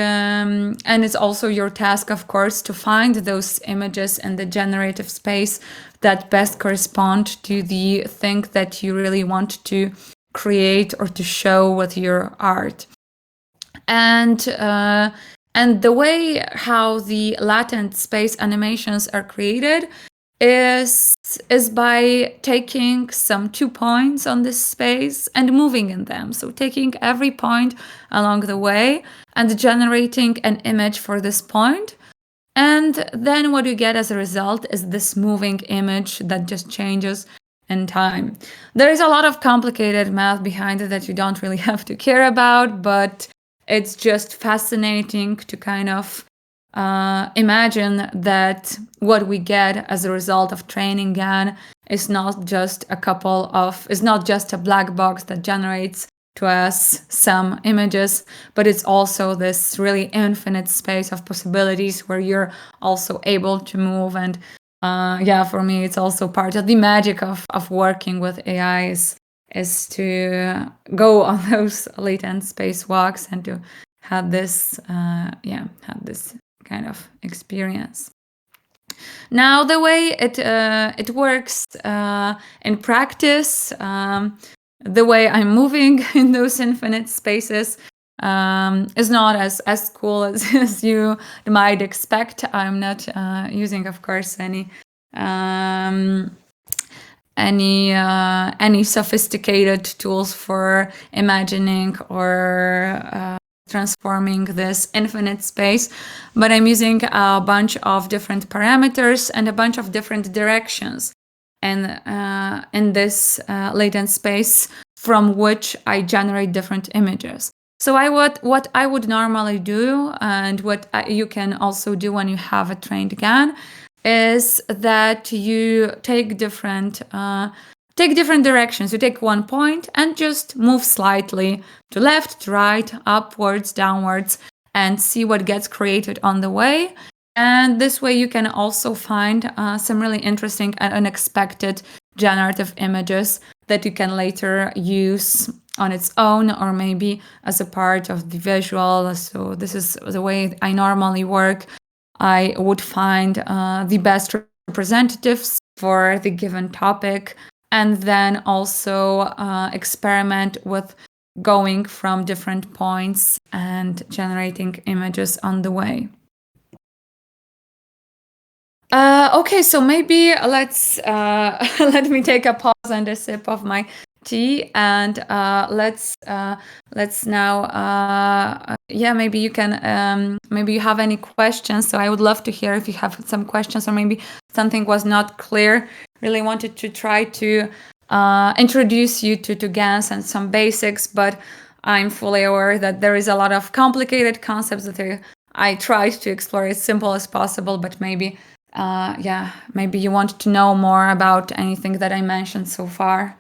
it's also your task, of course, to find those images in the generative space that best correspond to the thing that you really want to create or to show with your art. And the way how the latent space animations are created is by taking some 2 points on this space and moving in them. So taking every point along the way and generating an image for this point. And then what you get as a result is this moving image that just changes in time. There is a lot of complicated math behind it that you don't really have to care about, but it's just fascinating to kind of imagine that what we get as a result of training GAN is not just a black box that generates to us some images, but it's also this really infinite space of possibilities where you're also able to move. And for me, it's also part of the magic of working with AI is to go on those latent spacewalks and to have this kind of experience. Now, the way it works in practice, the way I'm moving in those infinite spaces is not as cool as you might expect. I'm not using, of course, any sophisticated tools for imagining or transforming this infinite space, but I'm using a bunch of different parameters and a bunch of different directions and in this latent space from which I generate different images. So what I would normally do, and what you can also do when you have a trained GAN, is that you take different directions. You take 1 point and just move slightly to left, to right, upwards, downwards, and see what gets created on the way. And this way you can also find some really interesting and unexpected generative images that you can later use on its own or maybe as a part of the visual. So this is the way I normally work. I would find the best representatives for the given topic, and then also experiment with going from different points and generating images on the way. Okay, so maybe let's let me take a pause and a sip of my And let's now maybe you can maybe you have any questions. So I would love to hear if you have some questions, or maybe something was not clear. Really wanted to try to introduce you to GANs and some basics, but I'm fully aware that there is a lot of complicated concepts that I tried to explore as simple as possible, but maybe maybe you want to know more about anything that I mentioned so far.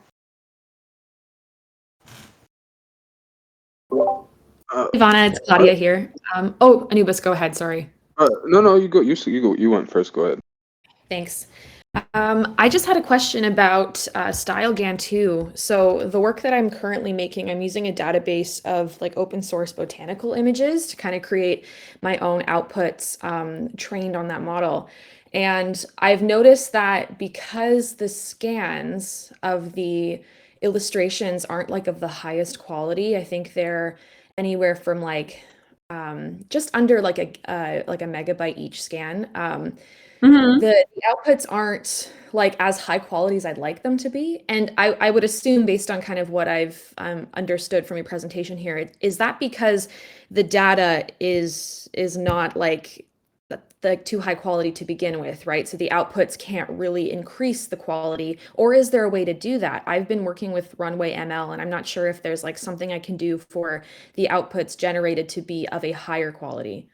Ivana, it's Claudia here. Anubis, go ahead. Sorry. No, you go. You go. You went first. Go ahead. Thanks. I just had a question about style GAN 2. So the work that I'm currently making, I'm using a database of like open source botanical images to kind of create my own outputs trained on that model. And I've noticed that because the scans of the illustrations aren't like of the highest quality, I think they're anywhere from like just under like a megabyte each scan. The outputs aren't like as high quality as I'd like them to be. And I would assume, based on kind of what I've understood from your presentation here, is that because the data is not like the too high quality to begin with, right? So the outputs can't really increase the quality, or is there a way to do that? I've been working with Runway ML, and I'm not sure if there's like something I can do for the outputs generated to be of a higher quality.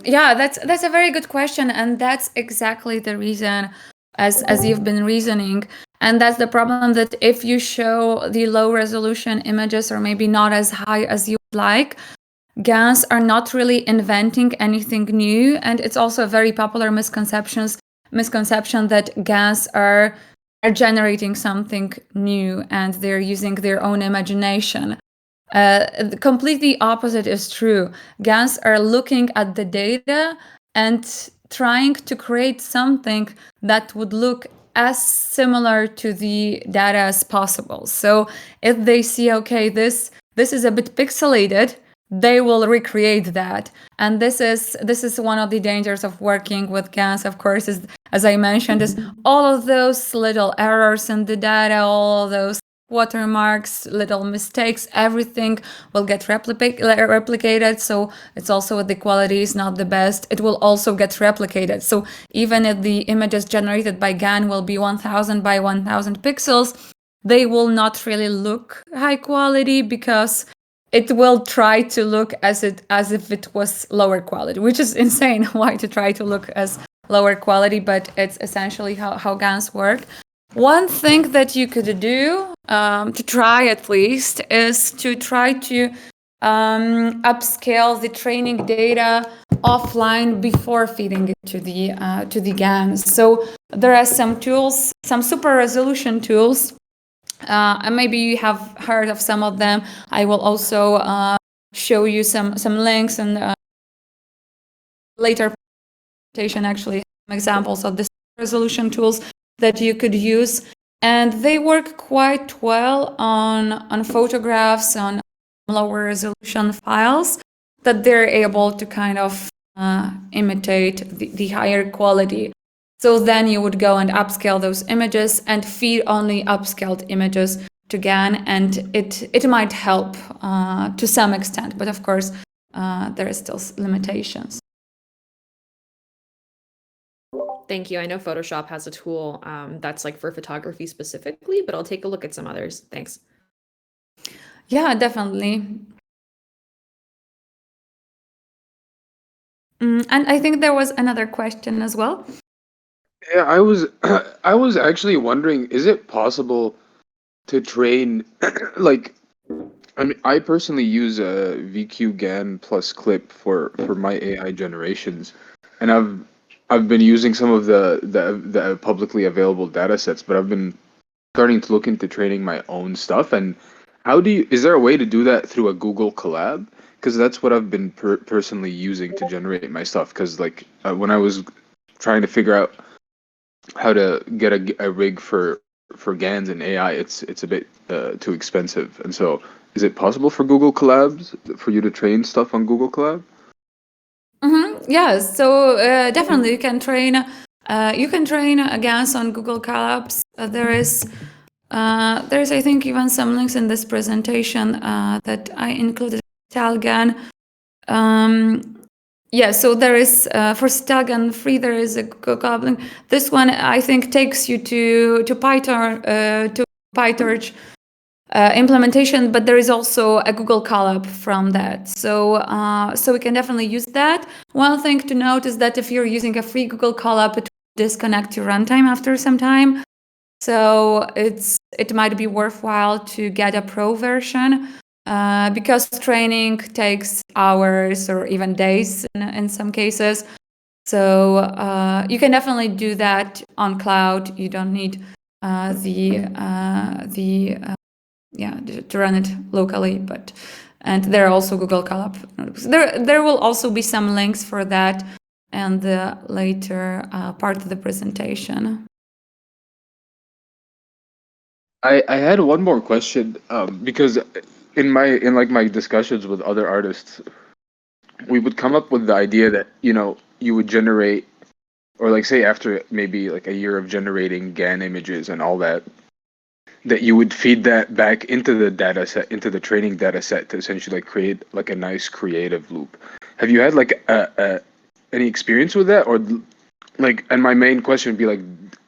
Yeah, that's a very good question, and that's exactly the reason, as you've been reasoning, and that's the problem, that if you show the low resolution images, or maybe not as high as you would like, GANs are not really inventing anything new, and it's also a very popular misconception that GANs are generating something new and they're using their own imagination. The completely opposite is true. GANs are looking at the data and trying to create something that would look as similar to the data as possible. So if they see, okay, this is a bit pixelated, they will recreate that. And this is one of the dangers of working with GANs, of course, is, as I mentioned, is all of those little errors in the data, all of those watermarks, little mistakes, everything will get replicated. So it's also, the quality is not the best, it will also get replicated. So even if the images generated by GAN will be 1000 by 1000 pixels, they will not really look high quality, because it will try to look as if it was lower quality, which is insane. Why to try to look as lower quality? But it's essentially how GANs work. One thing that you could do, to try at least, is to try to upscale the training data offline before feeding it to the GANs. So there are some tools, some super resolution tools, and maybe you have heard of some of them. I will also show you some links, and later presentation actually some examples of the resolution tools that you could use, and they work quite well on photographs, on lower resolution files, that they're able to kind of imitate the higher quality. So then you would go and upscale those images and feed only upscaled images to GAN, and it might help to some extent, but of course there is still limitations. Thank you. I know Photoshop has a tool that's like for photography specifically, but I'll take a look at some others. Thanks. Yeah, definitely. And I think there was another question as well. Yeah, I was I was actually wondering, is it possible to train like, I mean, I personally use a VQ GAN plus clip for my AI generations, and I've been using some of the publicly available data sets, but I've been starting to look into training my own stuff. And is there a way to do that through a Google Collab? Because that's what I've been personally using to generate my stuff. Because like when I was trying to figure out how to get a rig for GANs and AI, it's a bit too expensive. And so, is it possible for Google Collabs for you to train stuff on Google Collab? Yeah, so definitely you can train GANs on Google Collabs. There is There's, I think, even some links in this presentation that I included. GAGAN. Yeah, so there is for GAGAN 3 there is a Google link. This one I think takes you to PyTorch implementation, but there is also a Google Colab from that. So so we can definitely use that. One thing to note is that if you're using a free Google Colab, it will disconnect your runtime after some time. So it might be worthwhile to get a pro version because training takes hours or even days in some cases. So you can definitely do that on cloud. You don't need to run it locally, and there are also Google Colab. There will also be some links for that and the later part of the presentation. I had one more question because in my discussions with other artists, we would come up with the idea that you would generate, or like say after maybe like a year of generating GAN images and all that you would feed that back into the data set, into the training data set to essentially like create like a nice creative loop. Have you had like any experience with that, or like? And my main question would be like,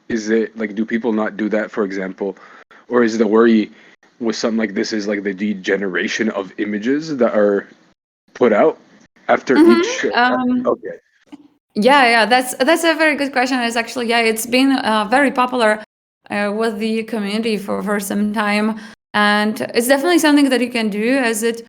is it like, do people not do that, for example, or is the worry with something like this is like the degeneration of images that are put out after each? Okay. Yeah, that's a very good question. It's actually it's been very popular with the community for some time, and it's definitely something that you can do as it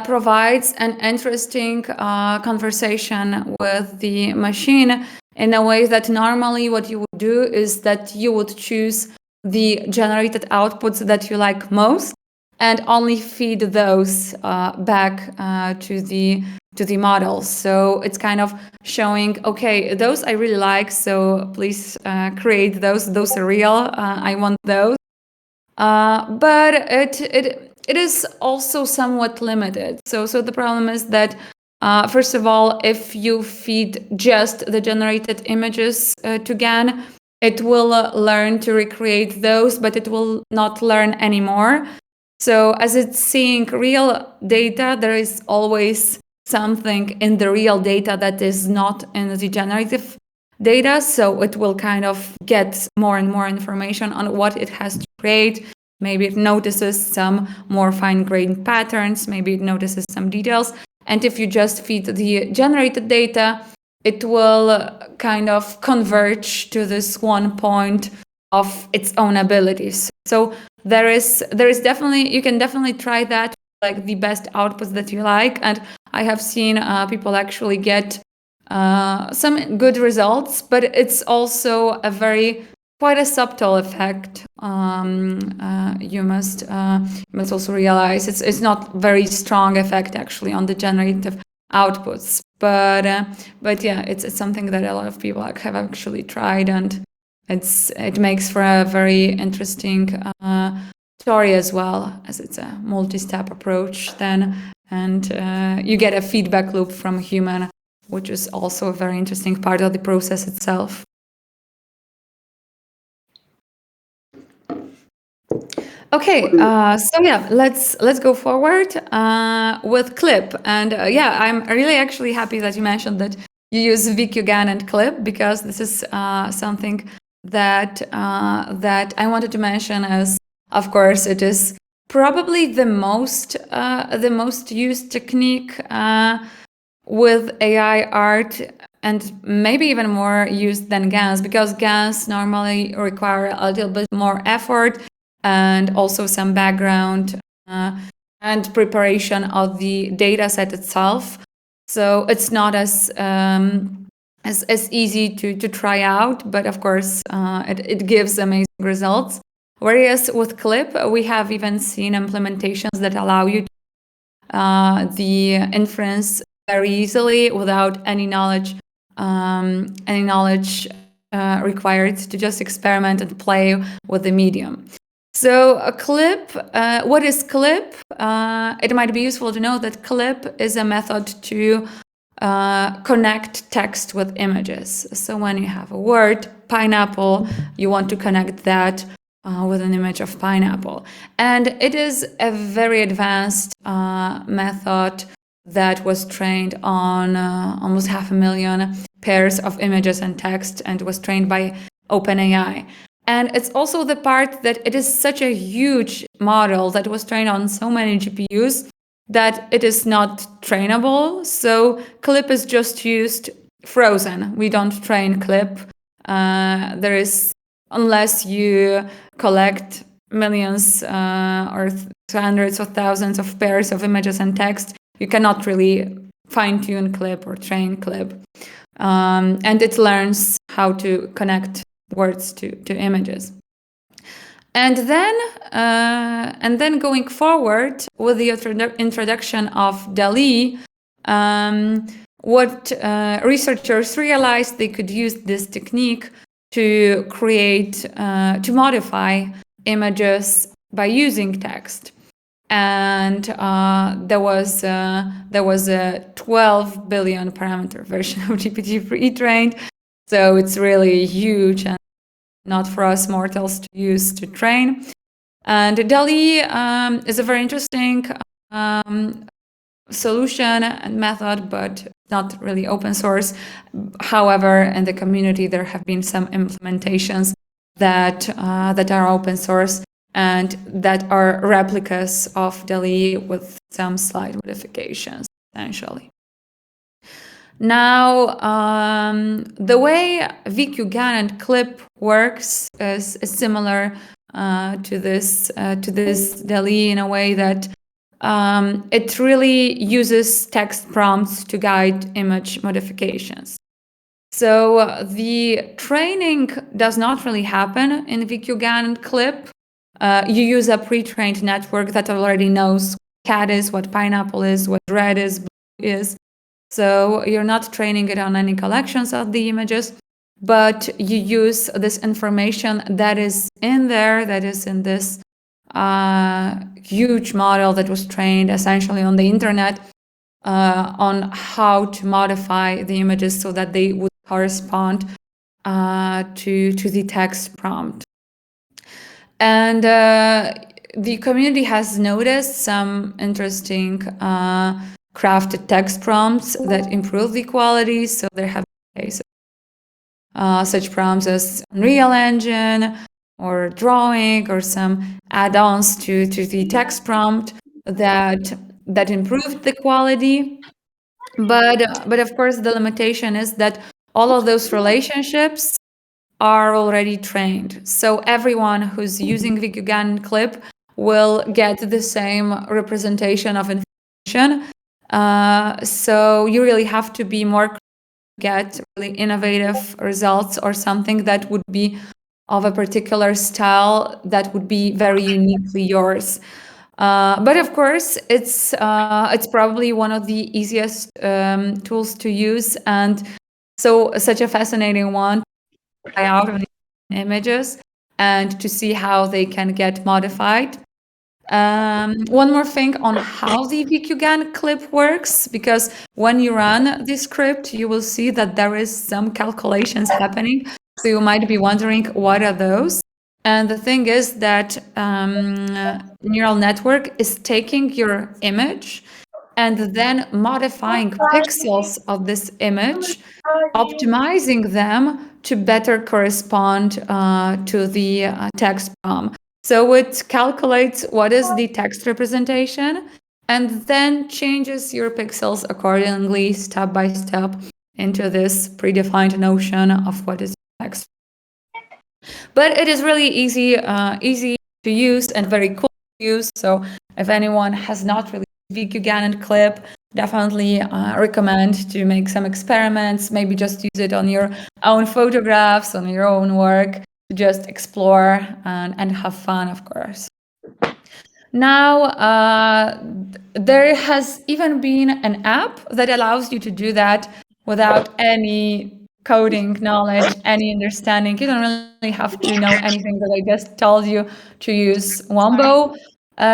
provides an interesting conversation with the machine in a way that normally what you would do is that you would choose the generated outputs that you like most and only feed those back to the models. So it's kind of showing, okay, those I really like, so please create those. Those are real. I want those. But it is also somewhat limited. So the problem is that first of all, if you feed just the generated images to GAN, it will learn to recreate those, but it will not learn anymore. So as it's seeing real data, there is always something in the real data that is not in the generative data. So it will kind of get more and more information on what it has to create. Maybe it notices some more fine-grained patterns. Maybe it notices some details. And if you just feed the generated data, it will kind of converge to this one point of its own abilities. So there is definitely, you can definitely try that, like the best outputs that you like. And I have seen people actually get some good results, but it's also quite a subtle effect. You must also realize it's not very strong effect actually on the generative outputs. But yeah, it's something that a lot of people have actually tried, and it makes for a very interesting story as well, as it's a multi-step approach then, and you get a feedback loop from a human, which is also a very interesting part of the process itself. Okay, so yeah, let's go forward with Clip, and I'm really actually happy that you mentioned that you use GAN and Clip, because this is something that I wanted to mention, as of course it is probably the most used technique with AI art, and maybe even more used than GANs, because GANs normally require a little bit more effort and also some background and preparation of the data set itself. So it's not as easy to try out, but of course it gives amazing results. Whereas with Clip, we have even seen implementations that allow you the inference very easily without any knowledge required, to just experiment and play with the medium. So a Clip, what is Clip? It might be useful to know that Clip is a method to connect text with images. So when you have a word, pineapple, you want to connect that with an image of pineapple. And it is a very advanced method that was trained on almost 500,000 pairs of images and text, and was trained by OpenAI. And it's also the part that it is such a huge model that was trained on so many GPUs that it is not trainable. So CLIP is just used frozen. We don't train CLIP. There is, unless you collect millions or hundreds of thousands of pairs of images and text, you cannot really fine-tune CLIP or train CLIP. And it learns how to connect words to images. And then going forward with the introduction of DALL-E, what researchers realized, they could use this technique to create, to modify images by using text. And there was a 12 billion parameter version of GPT pre-trained, so it's really huge and not for us mortals to use to train. And DALL-E is a very interesting solution and method, but not really open source. However, in the community, there have been some implementations that are open source and that are replicas of DALL-E with some slight modifications, essentially. Now, the way VQ GAN and CLIP works is similar to this DALL-E in a way that it really uses text prompts to guide image modifications. So the training does not really happen in VQ GAN and CLIP. You use a pre-trained network that already knows what cat is, what pineapple is, what red is, blue is. So you're not training it on any collections of the images, but you use this information that is in there, that is in this huge model that was trained essentially on the internet on how to modify the images so that they would correspond to the text prompt. And the community has noticed some interesting crafted text prompts that improve the quality. So there have been cases, such prompts as Unreal Engine or drawing or some add-ons to the text prompt that improved the quality. But of course, the limitation is that all of those relationships are already trained. So everyone who's using the GAGAN clip will get the same representation of information. So you really have to be more get really innovative results or something that would be of a particular style that would be very uniquely yours. But of course, it's probably one of the easiest tools to use, and so such a fascinating one to try out on images and to see how they can get modified. One more thing on how the VQGAN clip works, because when you run this script, you will see that there is some calculations happening. So you might be wondering, what are those? And the thing is that neural network is taking your image and then modifying pixels of this image, optimizing them to better correspond to the text prompt. So it calculates what is the text representation and then changes your pixels accordingly, step by step, into this predefined notion of what is text. But it is really easy to use and very cool to use. So if anyone has not really VQGAN and clip, definitely recommend to make some experiments, maybe just use it on your own photographs, on your own work, to just explore and have fun, of course. Now, there has even been an app that allows you to do that without any coding knowledge, any understanding. You don't really have to know anything that I just told you to use Wombo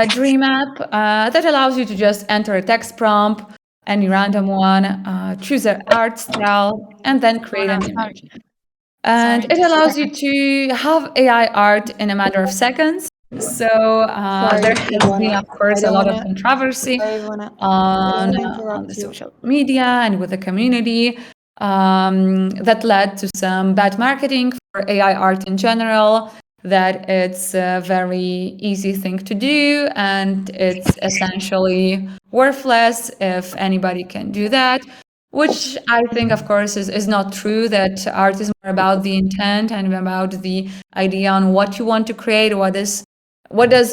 Dream app that allows you to just enter a text prompt, any random one, choose an art style, and then create an image. And Sorry, it just a allows you second. to have AI art in a matter of seconds. So Sorry, there has been, Ivona. of course, a lot of controversy Sorry, Ivona. I on don't want to on the interrupt you. social media and with the community that led to some bad marketing for AI art in general. That it's a very easy thing to do and it's essentially worthless if anybody can do that. Which I think, of course, is not true, that art is more about the intent and about the idea on what you want to create, what does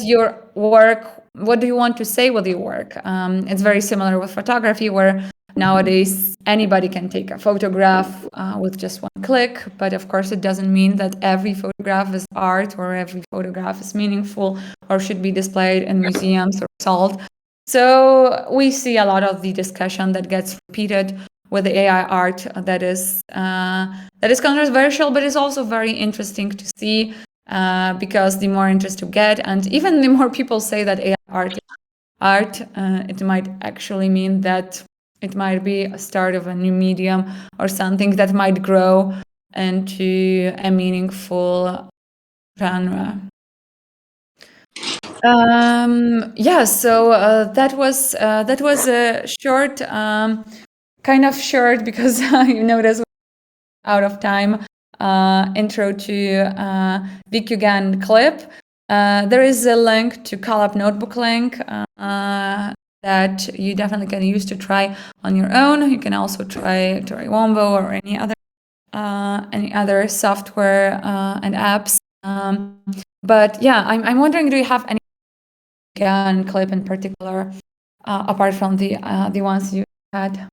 your work, what do you want to say with your work? It's very similar with photography, where nowadays anybody can take a photograph with just one click, but of course it doesn't mean that every photograph is art or every photograph is meaningful or should be displayed in museums or sold. So we see a lot of the discussion that gets repeated with the AI art that is controversial, but is also very interesting to see because the more interest you get, and even the more people say that AI art is art, it might actually mean that it might be a start of a new medium or something that might grow into a meaningful genre. So that was a short, kind of short because you notice we're out of time. Intro to GAGAN clip. There is a link to Colab notebook link that you definitely can use to try on your own. You can also try Wombo or any other software and apps. But yeah, I'm wondering, do you have any GAN clip in particular apart from the ones you had?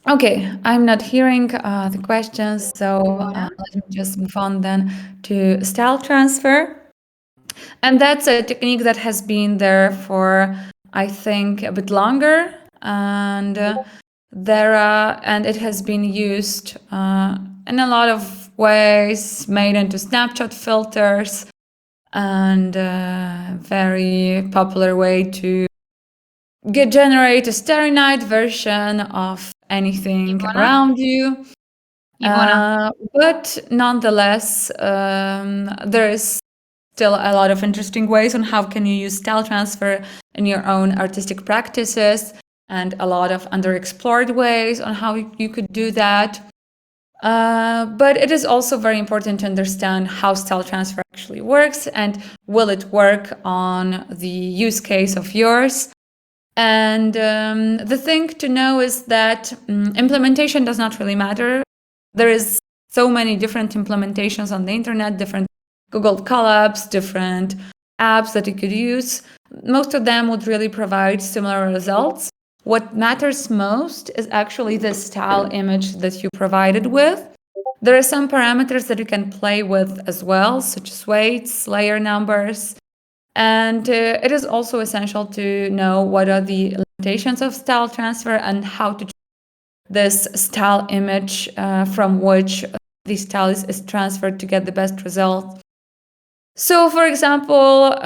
Okay, I'm not hearing the questions, so let me just move on then to style transfer. And that's a technique that has been there for, I think, a bit longer, and and it has been used in a lot of ways, made into snapshot filters, and very popular way to generate a starry night version of anything Ivona? around you. Ivona. But nonetheless, there is still a lot of interesting ways on how can you use style transfer in your own artistic practices, and a lot of underexplored ways on how you could do that. But it is also very important to understand how style transfer actually works, and will it work on the use case of yours. And the thing to know is that implementation does not really matter. There is so many different implementations on the internet, different Google Colabs, different apps that you could use. Most of them would really provide similar results. What matters most is actually the style image that you provided with. There are some parameters that you can play with as well, such as weights, layer numbers, and it is also essential to know what are the limitations of style transfer and how to choose this style image from which the style is transferred to get the best result. So, for example,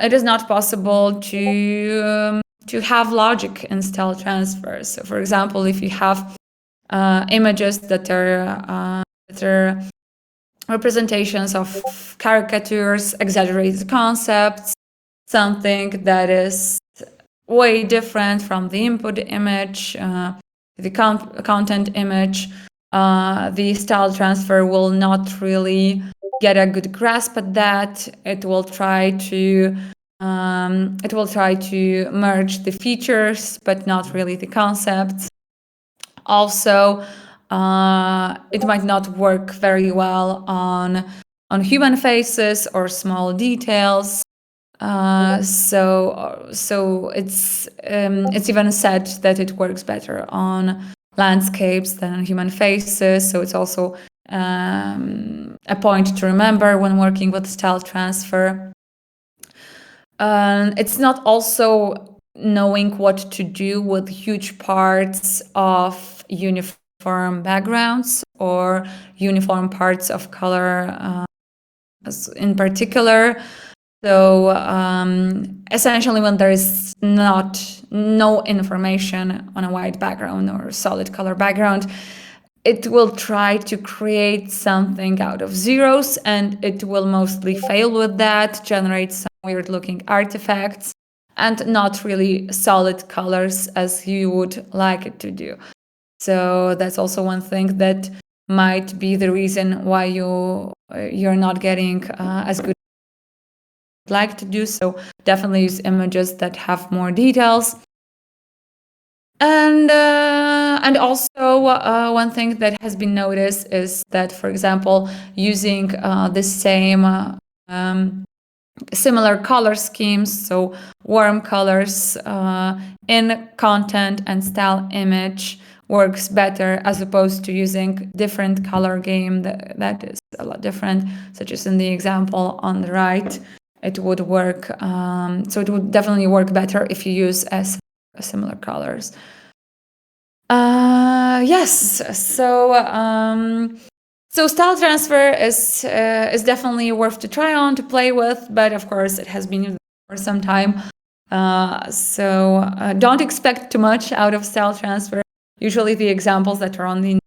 it is not possible to have logic in style transfer. So, for example, if you have images that are representations of caricatures, exaggerated concepts, something that is way different from the input image, the content image, the style transfer will not really get a good grasp at that. It will try to merge the features, but not really the concepts. Also, it might not work very well on human faces or small details. So it's even said that it works better on landscapes than on human faces. So it's also a point to remember when working with style transfer. It's not also knowing what to do with huge parts of uniform backgrounds or uniform parts of color in particular. So essentially, when there is no information on a white background or solid color background, it will try to create something out of zeros, and it will mostly fail with that, generate some weird looking artifacts, and not really solid colors as you would like it to do. So that's also one thing that might be the reason why you're not getting as good as you'd like to do. So definitely use images that have more details. And also one thing that has been noticed is that, for example, using the same similar color schemes, so warm colors in content and style image works better as opposed to using different color game that is a lot different, such as in the example on the right. It would work, so it would definitely work better if you use similar colors. Yes, so style transfer is definitely worth to try on, to play with, but of course it has been used for some time. So don't expect too much out of style transfer. Usually the examples that are on the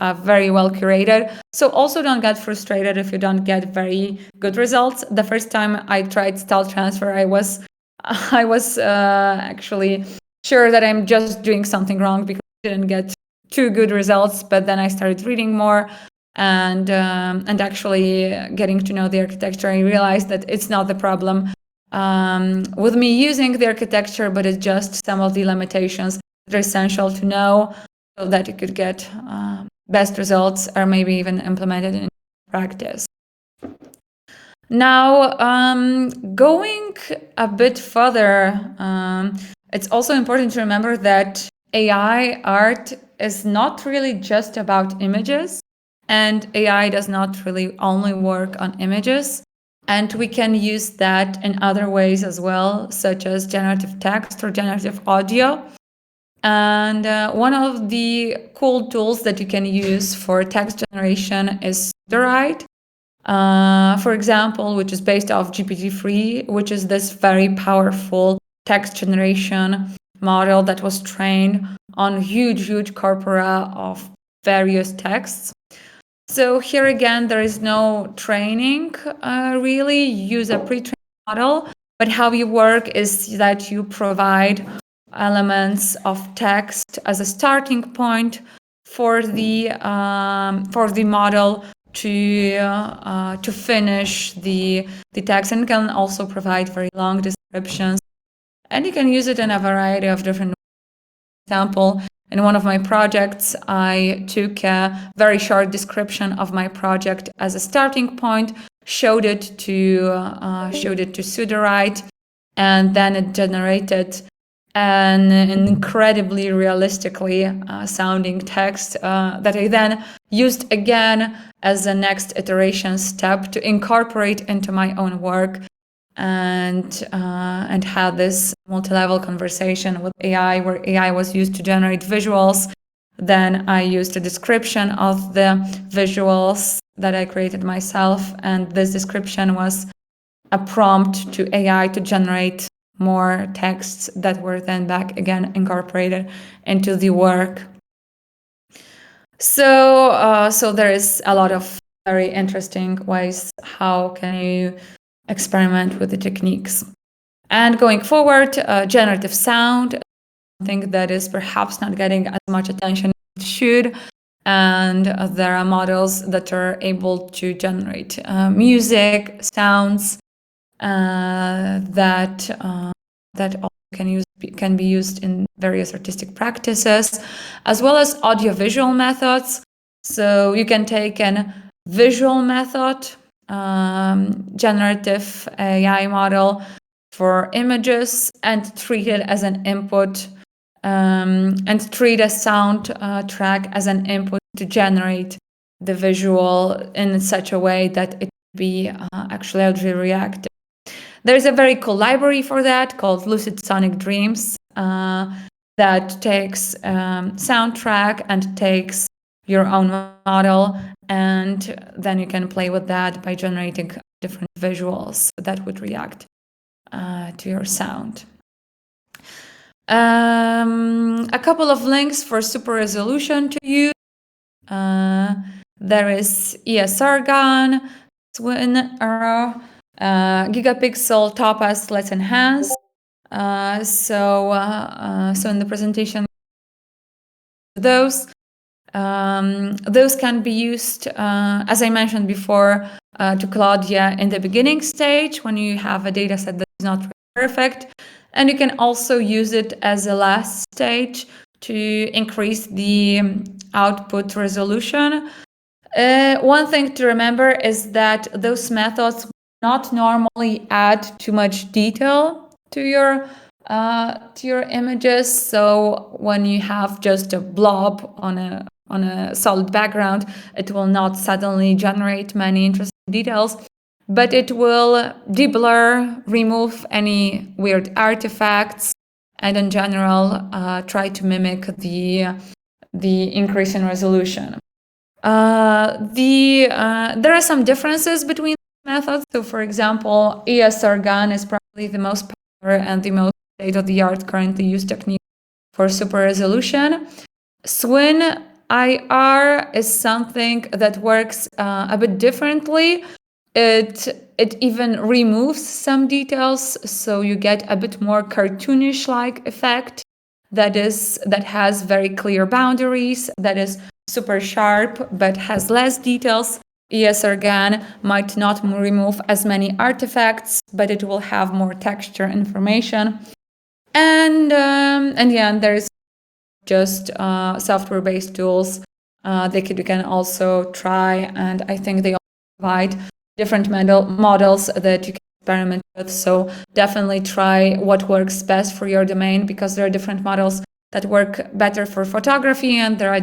are very well curated. So also don't get frustrated if you don't get very good results. The first time I tried style transfer, I was actually sure that I'm just doing something wrong because I didn't get too good results. But then I started reading more and actually getting to know the architecture. I realized that it's not the problem with me using the architecture, but it's just some of the limitations that are essential to know so that you could get best results or maybe even implemented in practice. Now, going a bit further, it's also important to remember that AI art is not really just about images, and AI does not really only work on images. And we can use that in other ways as well, such as generative text or generative audio. And one of the cool tools that you can use for text generation is Sudowrite, for example, which is based off GPT-3, which is this very powerful text generation model that was trained on huge corpora of various texts. So here again, there is no training really. You use a pre-trained model, but how you work is that you provide elements of text as a starting point for the model to finish the text, and can also provide very long descriptions. And you can use it in a variety of different ways. For example, in one of my projects, I took a very short description of my project as a starting point, showed it to Sudowrite, and then it generated an incredibly realistically sounding text that I then used again as the next iteration step to incorporate into my own work, and had this multi-level conversation with AI, where AI was used to generate visuals. Then I used a description of the visuals that I created myself, and this description was a prompt to AI to generate more texts that were then back again incorporated into the work. So there is a lot of very interesting ways how can you experiment with the techniques. And going forward, generative sound, I think that is perhaps not getting as much attention as it should. And there are models that are able to generate music, sounds that also can be used in various artistic practices, as well as audiovisual methods. So you can take a visual method, generative AI model for images, and treat it as an input, and treat a sound track as an input to generate the visual in such a way that it be actually audio reactive. There's a very cool library for that called Lucid Sonic Dreams that takes soundtrack and takes your own model, and then you can play with that by generating different visuals that would react to your sound. A couple of links for super resolution to use. There is ESR GAN, Swin, Gigapixel, Topaz, Let's Enhance. So in the presentation, those can be used, as I mentioned before, to Claudia in the beginning stage when you have a data set that is not really perfect. And you can also use it as a last stage to increase the output resolution. One thing to remember is that those methods not normally add too much detail to your images. So when you have just a blob on a solid background, it will not suddenly generate many interesting details, but it will deblur, remove any weird artifacts, and in general try to mimic the increase in resolution. There are some differences between methods. So, for example, ESR GAN is probably the most popular and the most state-of-the-art currently used technique for super resolution. Swin IR is something that works a bit differently. It even removes some details, so you get a bit more cartoonish-like effect that has very clear boundaries, that is super sharp but has less details. ESR GAN might not remove as many artifacts, but it will have more texture information. And there's just software-based tools you can also try, and I think they also provide different models that you can experiment with. So definitely try what works best for your domain, because there are different models that work better for photography, and there are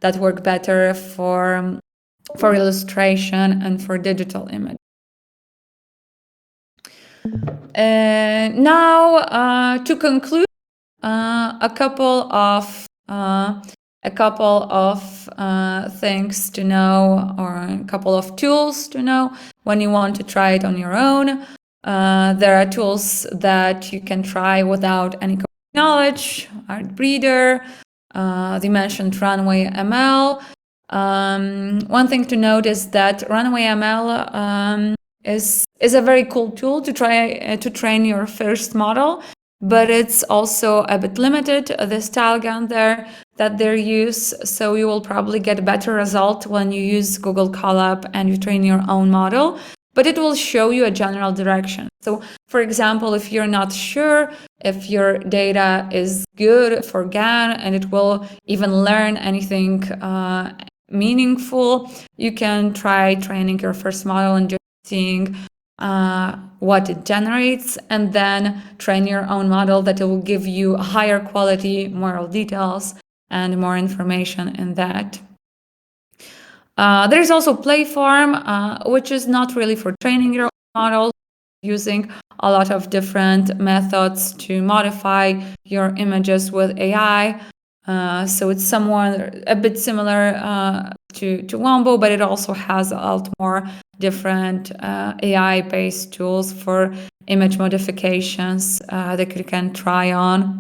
that work better for illustration and for digital image. Now, to conclude, a couple of things to know, or a couple of tools to know when you want to try it on your own. There are tools that you can try without any knowledge, Artbreeder, the mentioned Runway ML. One thing to note is that Runway ML is a very cool tool to try to train your first model, but it's also a bit limited, the style GAN there that they use. So you will probably get a better result when you use Google Colab and you train your own model, but it will show you a general direction. So for example, if you're not sure if your data is good for GAN and it will even learn anything meaningful, you can try training your first model and just seeing what it generates, and then train your own model that it will give you higher quality, more details, and more information in that. There's also Playform, which is not really for training your own model, using a lot of different methods to modify your images with AI. So it's somewhat a bit similar to Wombo, but it also has a lot more different AI-based tools for image modifications that you can try on.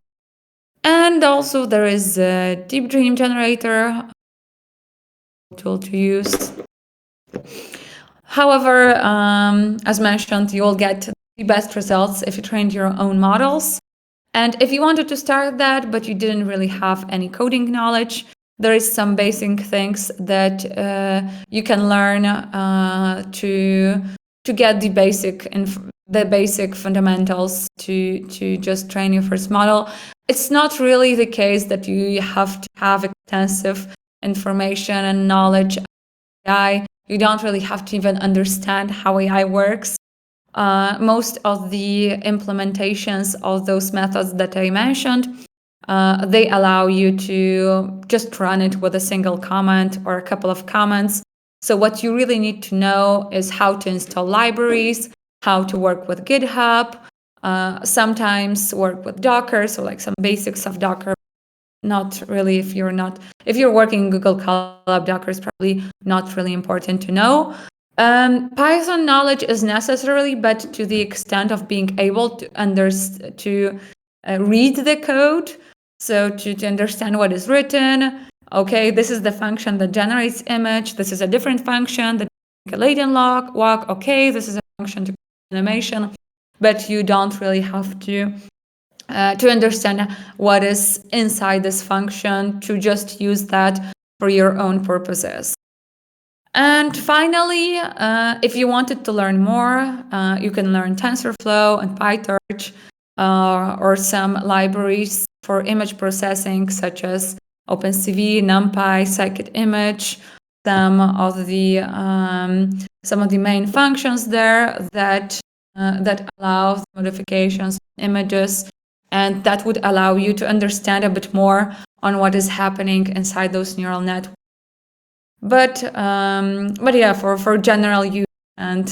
And also there is a Deep Dream Generator tool to use. However, as mentioned, you will get the best results if you trained your own models. And if you wanted to start that, but you didn't really have any coding knowledge, there is some basic things that you can learn to get the basic fundamentals to just train your first model. It's not really the case that you have to have extensive information and knowledge of AI. You don't really have to even understand how AI works. Most of the implementations of those methods that I mentioned, they allow you to just run it with a single comment or a couple of comments. So what you really need to know is how to install libraries, how to work with GitHub, sometimes work with Docker, so like some basics of Docker. Not really if you're working in Google Colab, Docker is probably not really important to know. Python knowledge is necessary, but to the extent of being able to read the code, so to understand what is written. Okay, this is the function that generates image. This is a different function that a latent walk. Okay, this is a function to animation, but you don't really have to understand what is inside this function to just use that for your own purposes. And finally, if you wanted to learn more, you can learn TensorFlow and PyTorch or some libraries for image processing such as OpenCV, NumPy, scikit-image, some of the main functions there that allow modifications of images, and that would allow you to understand a bit more on what is happening inside those neural networks. But yeah, for general use and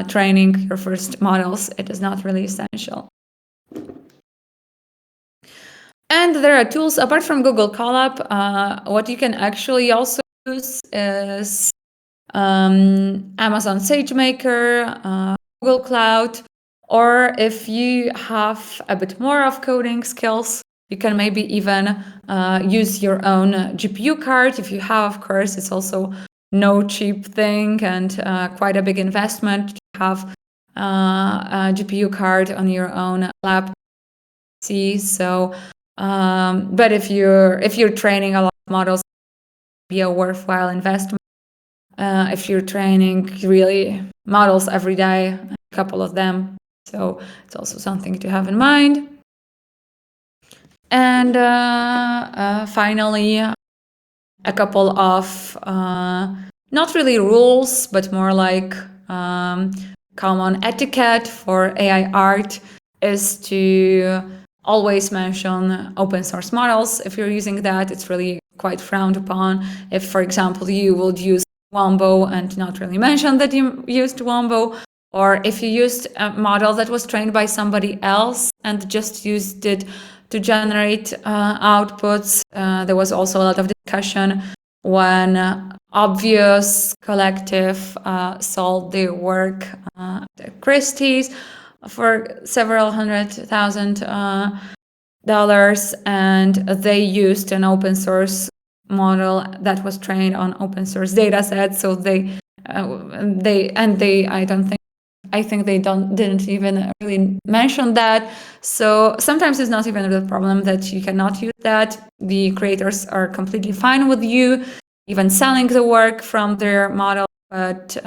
training your first models, it is not really essential. And there are tools apart from Google Colab. What you can actually also use is Amazon SageMaker, Google Cloud, or if you have a bit more of coding skills, you can maybe even use your own GPU card. If you have, of course, it's also no cheap thing and quite a big investment to have a GPU card on your own laptop. So, but if you're training a lot of models, it will be a worthwhile investment. If you're training really models every day, a couple of them, so it's also something to have in mind. And finally, a couple of not really rules, but more like common etiquette for AI art is to always mention open source models. If you're using that, it's really quite frowned upon. If, for example, you would use Wombo and not really mention that you used Wombo, or if you used a model that was trained by somebody else and just used it to generate outputs. There was also a lot of discussion when Obvious Collective sold their work at Christie's for several $100,000, and they used an open source model that was trained on open source data sets. So I think they didn't even really mention that. So sometimes it's not even a problem that you cannot use that. The creators are completely fine with you even selling the work from their model, but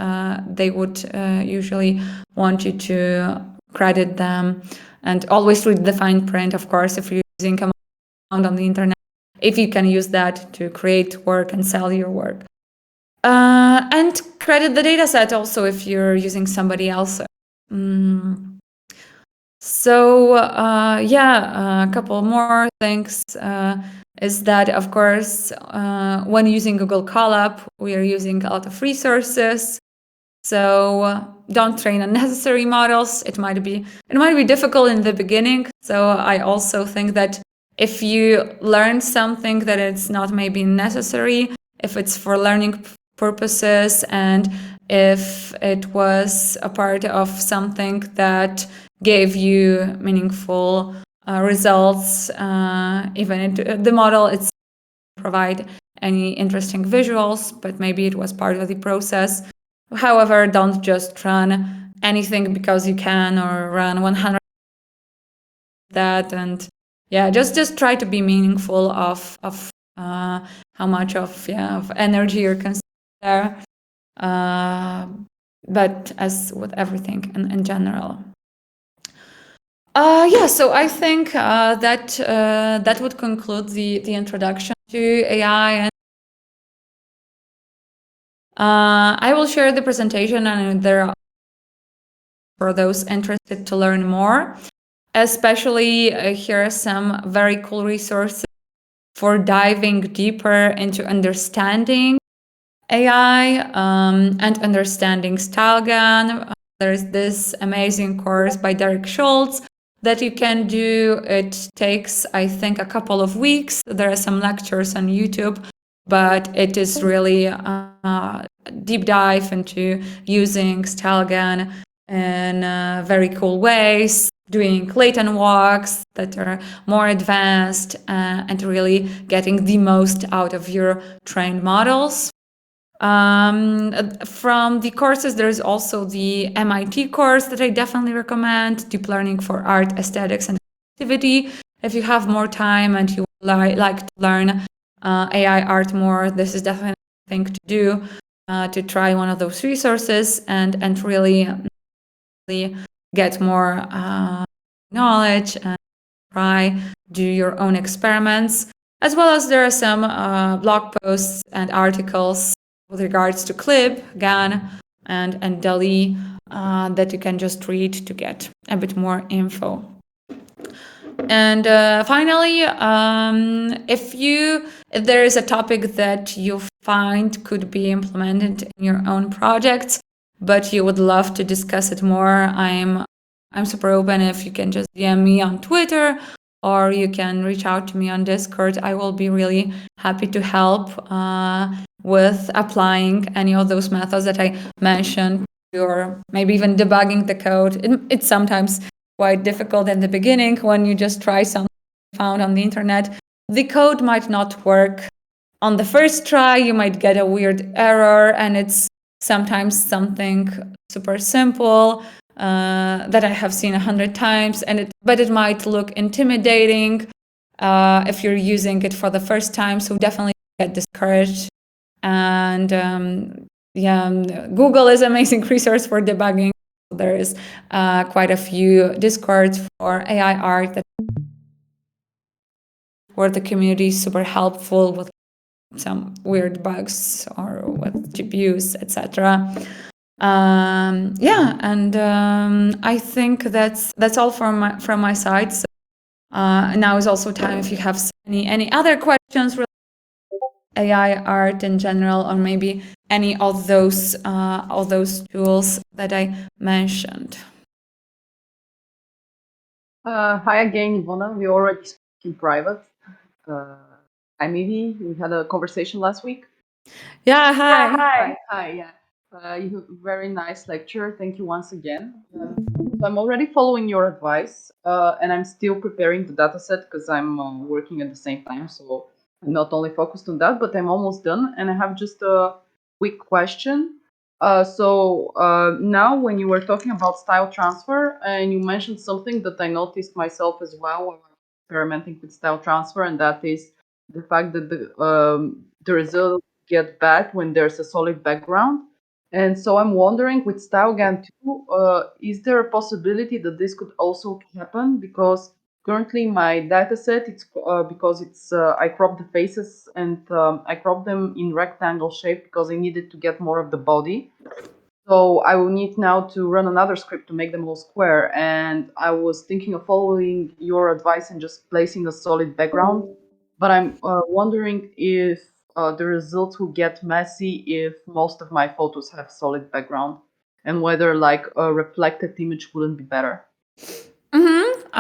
they would usually want you to credit them and always read the fine print, of course, if you're using a model on the internet, if you can use that to create work and sell your work. And credit the data set also if you're using somebody else. So a couple more things is that, of course, when using Google Colab, we are using a lot of resources. So don't train unnecessary models. It might be difficult in the beginning. So I also think that if you learn something that it's not maybe necessary, if it's for learning purposes and if it was a part of something that gave you meaningful results, even if the model itself didn't provide any interesting visuals, but maybe it was part of the process. However, don't just run anything because you can, or run 100 that, and just try to be meaningful of how much of energy you're consuming there. But as with everything in general. So I think that would conclude the introduction to AI. And I will share the presentation, and there are for those interested to learn more. Especially here are some very cool resources for diving deeper into understanding AI and understanding style GAN. There's this amazing course by Derek Schultz that you can do. It takes, I think, a couple of weeks. There are some lectures on YouTube, but it is really deep dive into using StyleGAN in very cool ways, doing latent walks that are more advanced, and really getting the most out of your trained models. From the courses, there's also the MIT course that I definitely recommend, Deep Learning for Art, Aesthetics, and Creativity. If you have more time and you like to learn AI art more, this is definitely a thing to do, to try one of those resources and really get more knowledge and try, do your own experiments. As well as there are some blog posts and articles with regards to CLIP, GAN, and DALI that you can just read to get a bit more info. And finally, if there is a topic that you find could be implemented in your own projects, but you would love to discuss it more, I'm super open. If you can just DM me on Twitter, or you can reach out to me on Discord, I will be really happy to help with applying any of those methods that I mentioned, or maybe even debugging the code. It's sometimes quite difficult in the beginning when you just try something found on the internet. The code might not work on the first try. You might get a weird error, and it's sometimes something super simple that I have seen 100 times, but it might look intimidating if you're using it for the first time. So definitely get discouraged. And Google is an amazing resource for debugging. There is quite a few Discords for AI art where the community is super helpful with some weird bugs or with GPUs, etc. I think that's all from my side. So now is also time if you have any other questions related to AI art in general, or maybe any of those tools that I mentioned. Hi again, Ivona. We already spoke in private. I'm Ivy. We had a conversation last week. Yeah, hi. Hi, yeah. You have a very nice lecture. Thank you once again. So I'm already following your advice, and I'm still preparing the dataset because I'm working at the same time. So I'm not only focused on that, but I'm almost done. And I have just a quick question. Now, when you were talking about style transfer, and you mentioned something that I noticed myself as well when I was experimenting with style transfer, and that is the fact that the result get bad when there's a solid background. And so I'm wondering with StyleGAN 2, is there a possibility that this could also happen? Because currently my dataset, it's because it's I cropped the faces and I cropped them in rectangle shape because I needed to get more of the body. So I will need now to run another script to make them all square. And I was thinking of following your advice and just placing a solid background. But I'm wondering if the results will get messy if most of my photos have solid background, and whether like a reflected image wouldn't be better. That's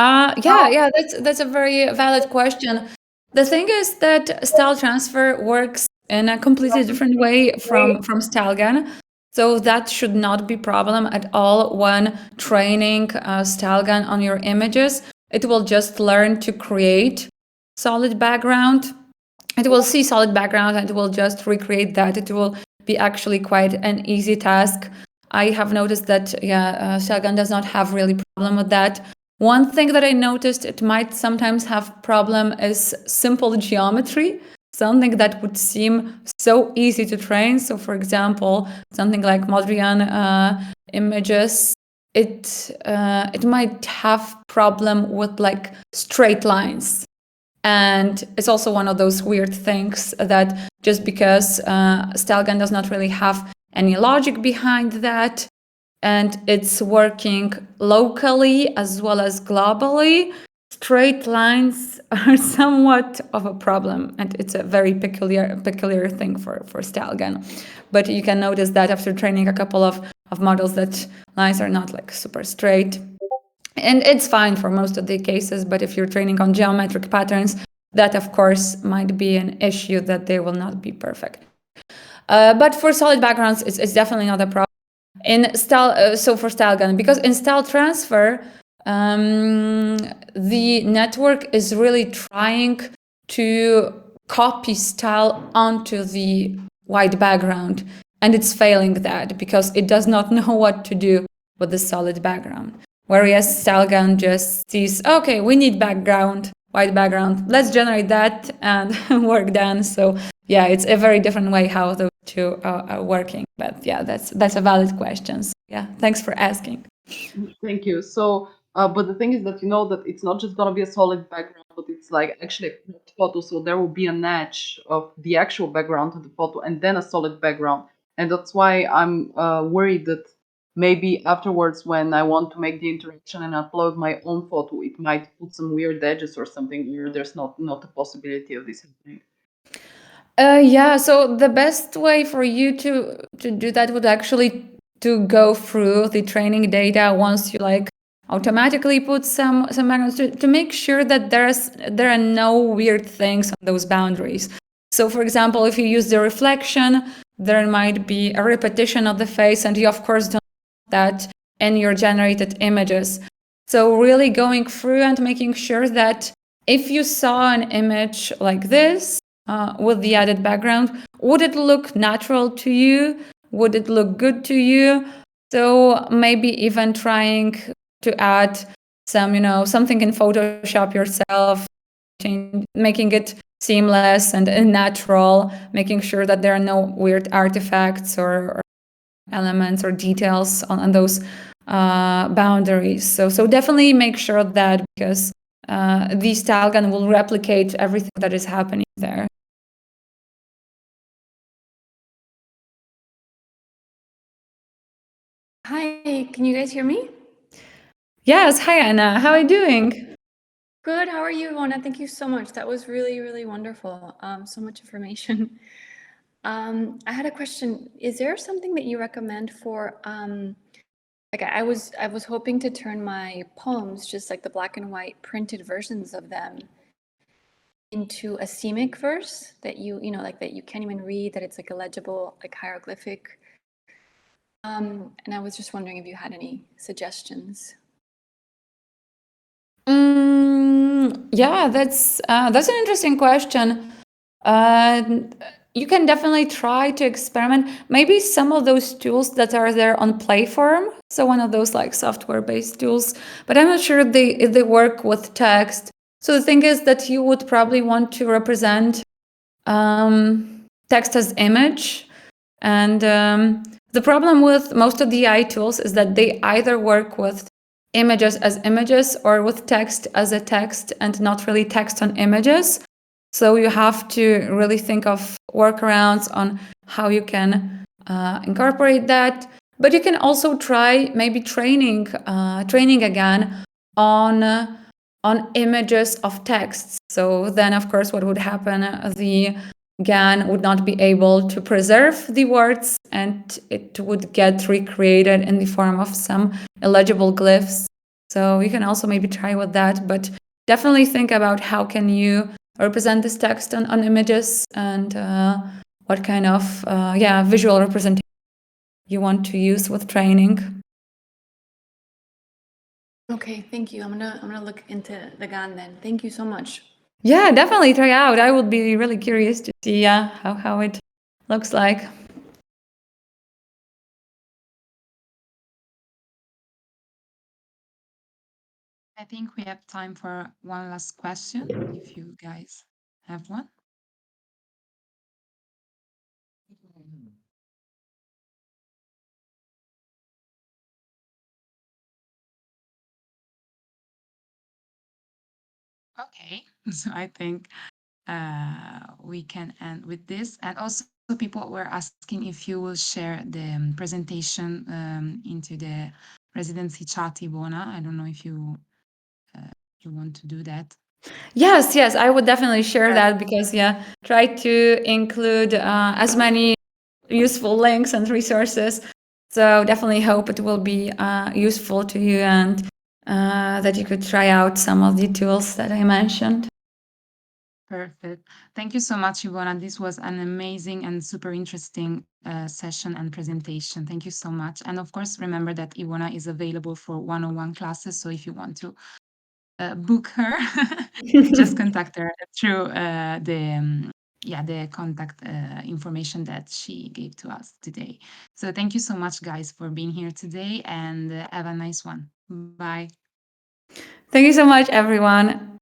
a very valid question. The thing is that style transfer works in a completely different way from StyleGAN. So that should not be problem at all when training StyleGAN on your images. It will just learn to create solid background. It will see solid background and it will just recreate that. It will be actually quite an easy task. I have noticed that StyleGAN does not have really problem with that. One thing that I noticed it might sometimes have problem is simple geometry, something that would seem so easy to train. So for example, something like Modrian images, it might have problem with like straight lines. And it's also one of those weird things that just because StyleGAN does not really have any logic behind that, and it's working locally as well as globally, straight lines are somewhat of a problem, and it's a very peculiar thing for StyleGAN. But you can notice that after training a couple of models, that lines are not like super straight. And it's fine for most of the cases, but if you're training on geometric patterns, that of course might be an issue that they will not be perfect. But for solid backgrounds, it's definitely not a problem. In style, so for style GAN, because in style transfer, the network is really trying to copy style onto the white background, and it's failing that because it does not know what to do with the solid background. Whereas style GAN just sees, okay, we need background, white background, let's generate that and work done. So yeah, it's a very different way how those two are working. But yeah, that's a valid question. So yeah, thanks for asking. Thank you. So, but the thing is that you know that it's not just gonna be a solid background, but it's like actually a cropped photo. So there will be an edge of the actual background of the photo, and then a solid background. And that's why I'm worried that maybe afterwards, when I want to make the interaction and upload my own photo, it might put some weird edges or something where there's not a possibility of this happening. Yeah, so the best way for you to do that would actually to go through the training data once you like automatically put some backgrounds to make sure that there are no weird things on those boundaries. So for example, if you use the reflection, there might be a repetition of the face, and you of course don't want that in your generated images. So really going through and making sure that if you saw an image like this, with the added background, would it look natural to you? Would it look good to you? So maybe even trying to add something in Photoshop yourself, making it seamless and natural, making sure that there are no weird artifacts or elements or details on those boundaries. So definitely make sure of that, because the style gun will replicate everything that is happening there. Hi, can you guys hear me? Yes, hi Anna, how are you doing? Good, how are you, Ivona? Thank you so much. That was really, really wonderful. So much information. I had a question. Is there something that you recommend for, like I was hoping to turn my poems, just like the black and white printed versions of them, into a semic verse that like that you can't even read, that it's like a legible, like hieroglyphic. And I was just wondering if you had any suggestions. Yeah, that's an interesting question. You can definitely try to experiment. Maybe some of those tools that are there on Playform, so one of those like software-based tools, but I'm not sure if they work with text. So the thing is that you would probably want to represent text as image, and the problem with most of the AI tools is that they either work with images as images or with text as a text, and not really text on images. So you have to really think of workarounds on how you can incorporate that. But you can also try maybe training again on images of texts. So then, of course, what would happen? The GAN would not be able to preserve the words, and it would get recreated in the form of some illegible glyphs. So you can also maybe try with that, but definitely think about how can you represent this text on images, and what kind of visual representation you want to use with training. Okay, thank you. I'm gonna look into the GAN then. Thank you so much. Yeah, definitely try out. I would be really curious to see how it looks like. I think we have time for one last question, if you guys have one. Okay, so I think we can end with this. And also, people were asking if you will share the presentation into the residency chat, Ivona. I don't know if you want to do that. Yes, I would definitely share that, because try to include as many useful links and resources. So definitely hope it will be useful to you, and that you could try out some of the tools that I mentioned. Perfect. Thank you so much, Ivona. This was an amazing and super interesting session and presentation. Thank you so much. And of course, remember that Ivona is available for one-on-one classes. So if you want to book her, just contact her through the contact information that she gave to us today. So thank you so much, guys, for being here today, and have a nice one. Bye. Thank you so much, everyone.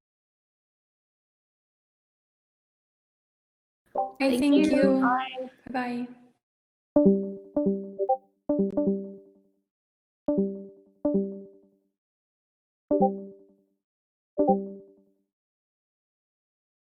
Okay, thank you. Bye-bye.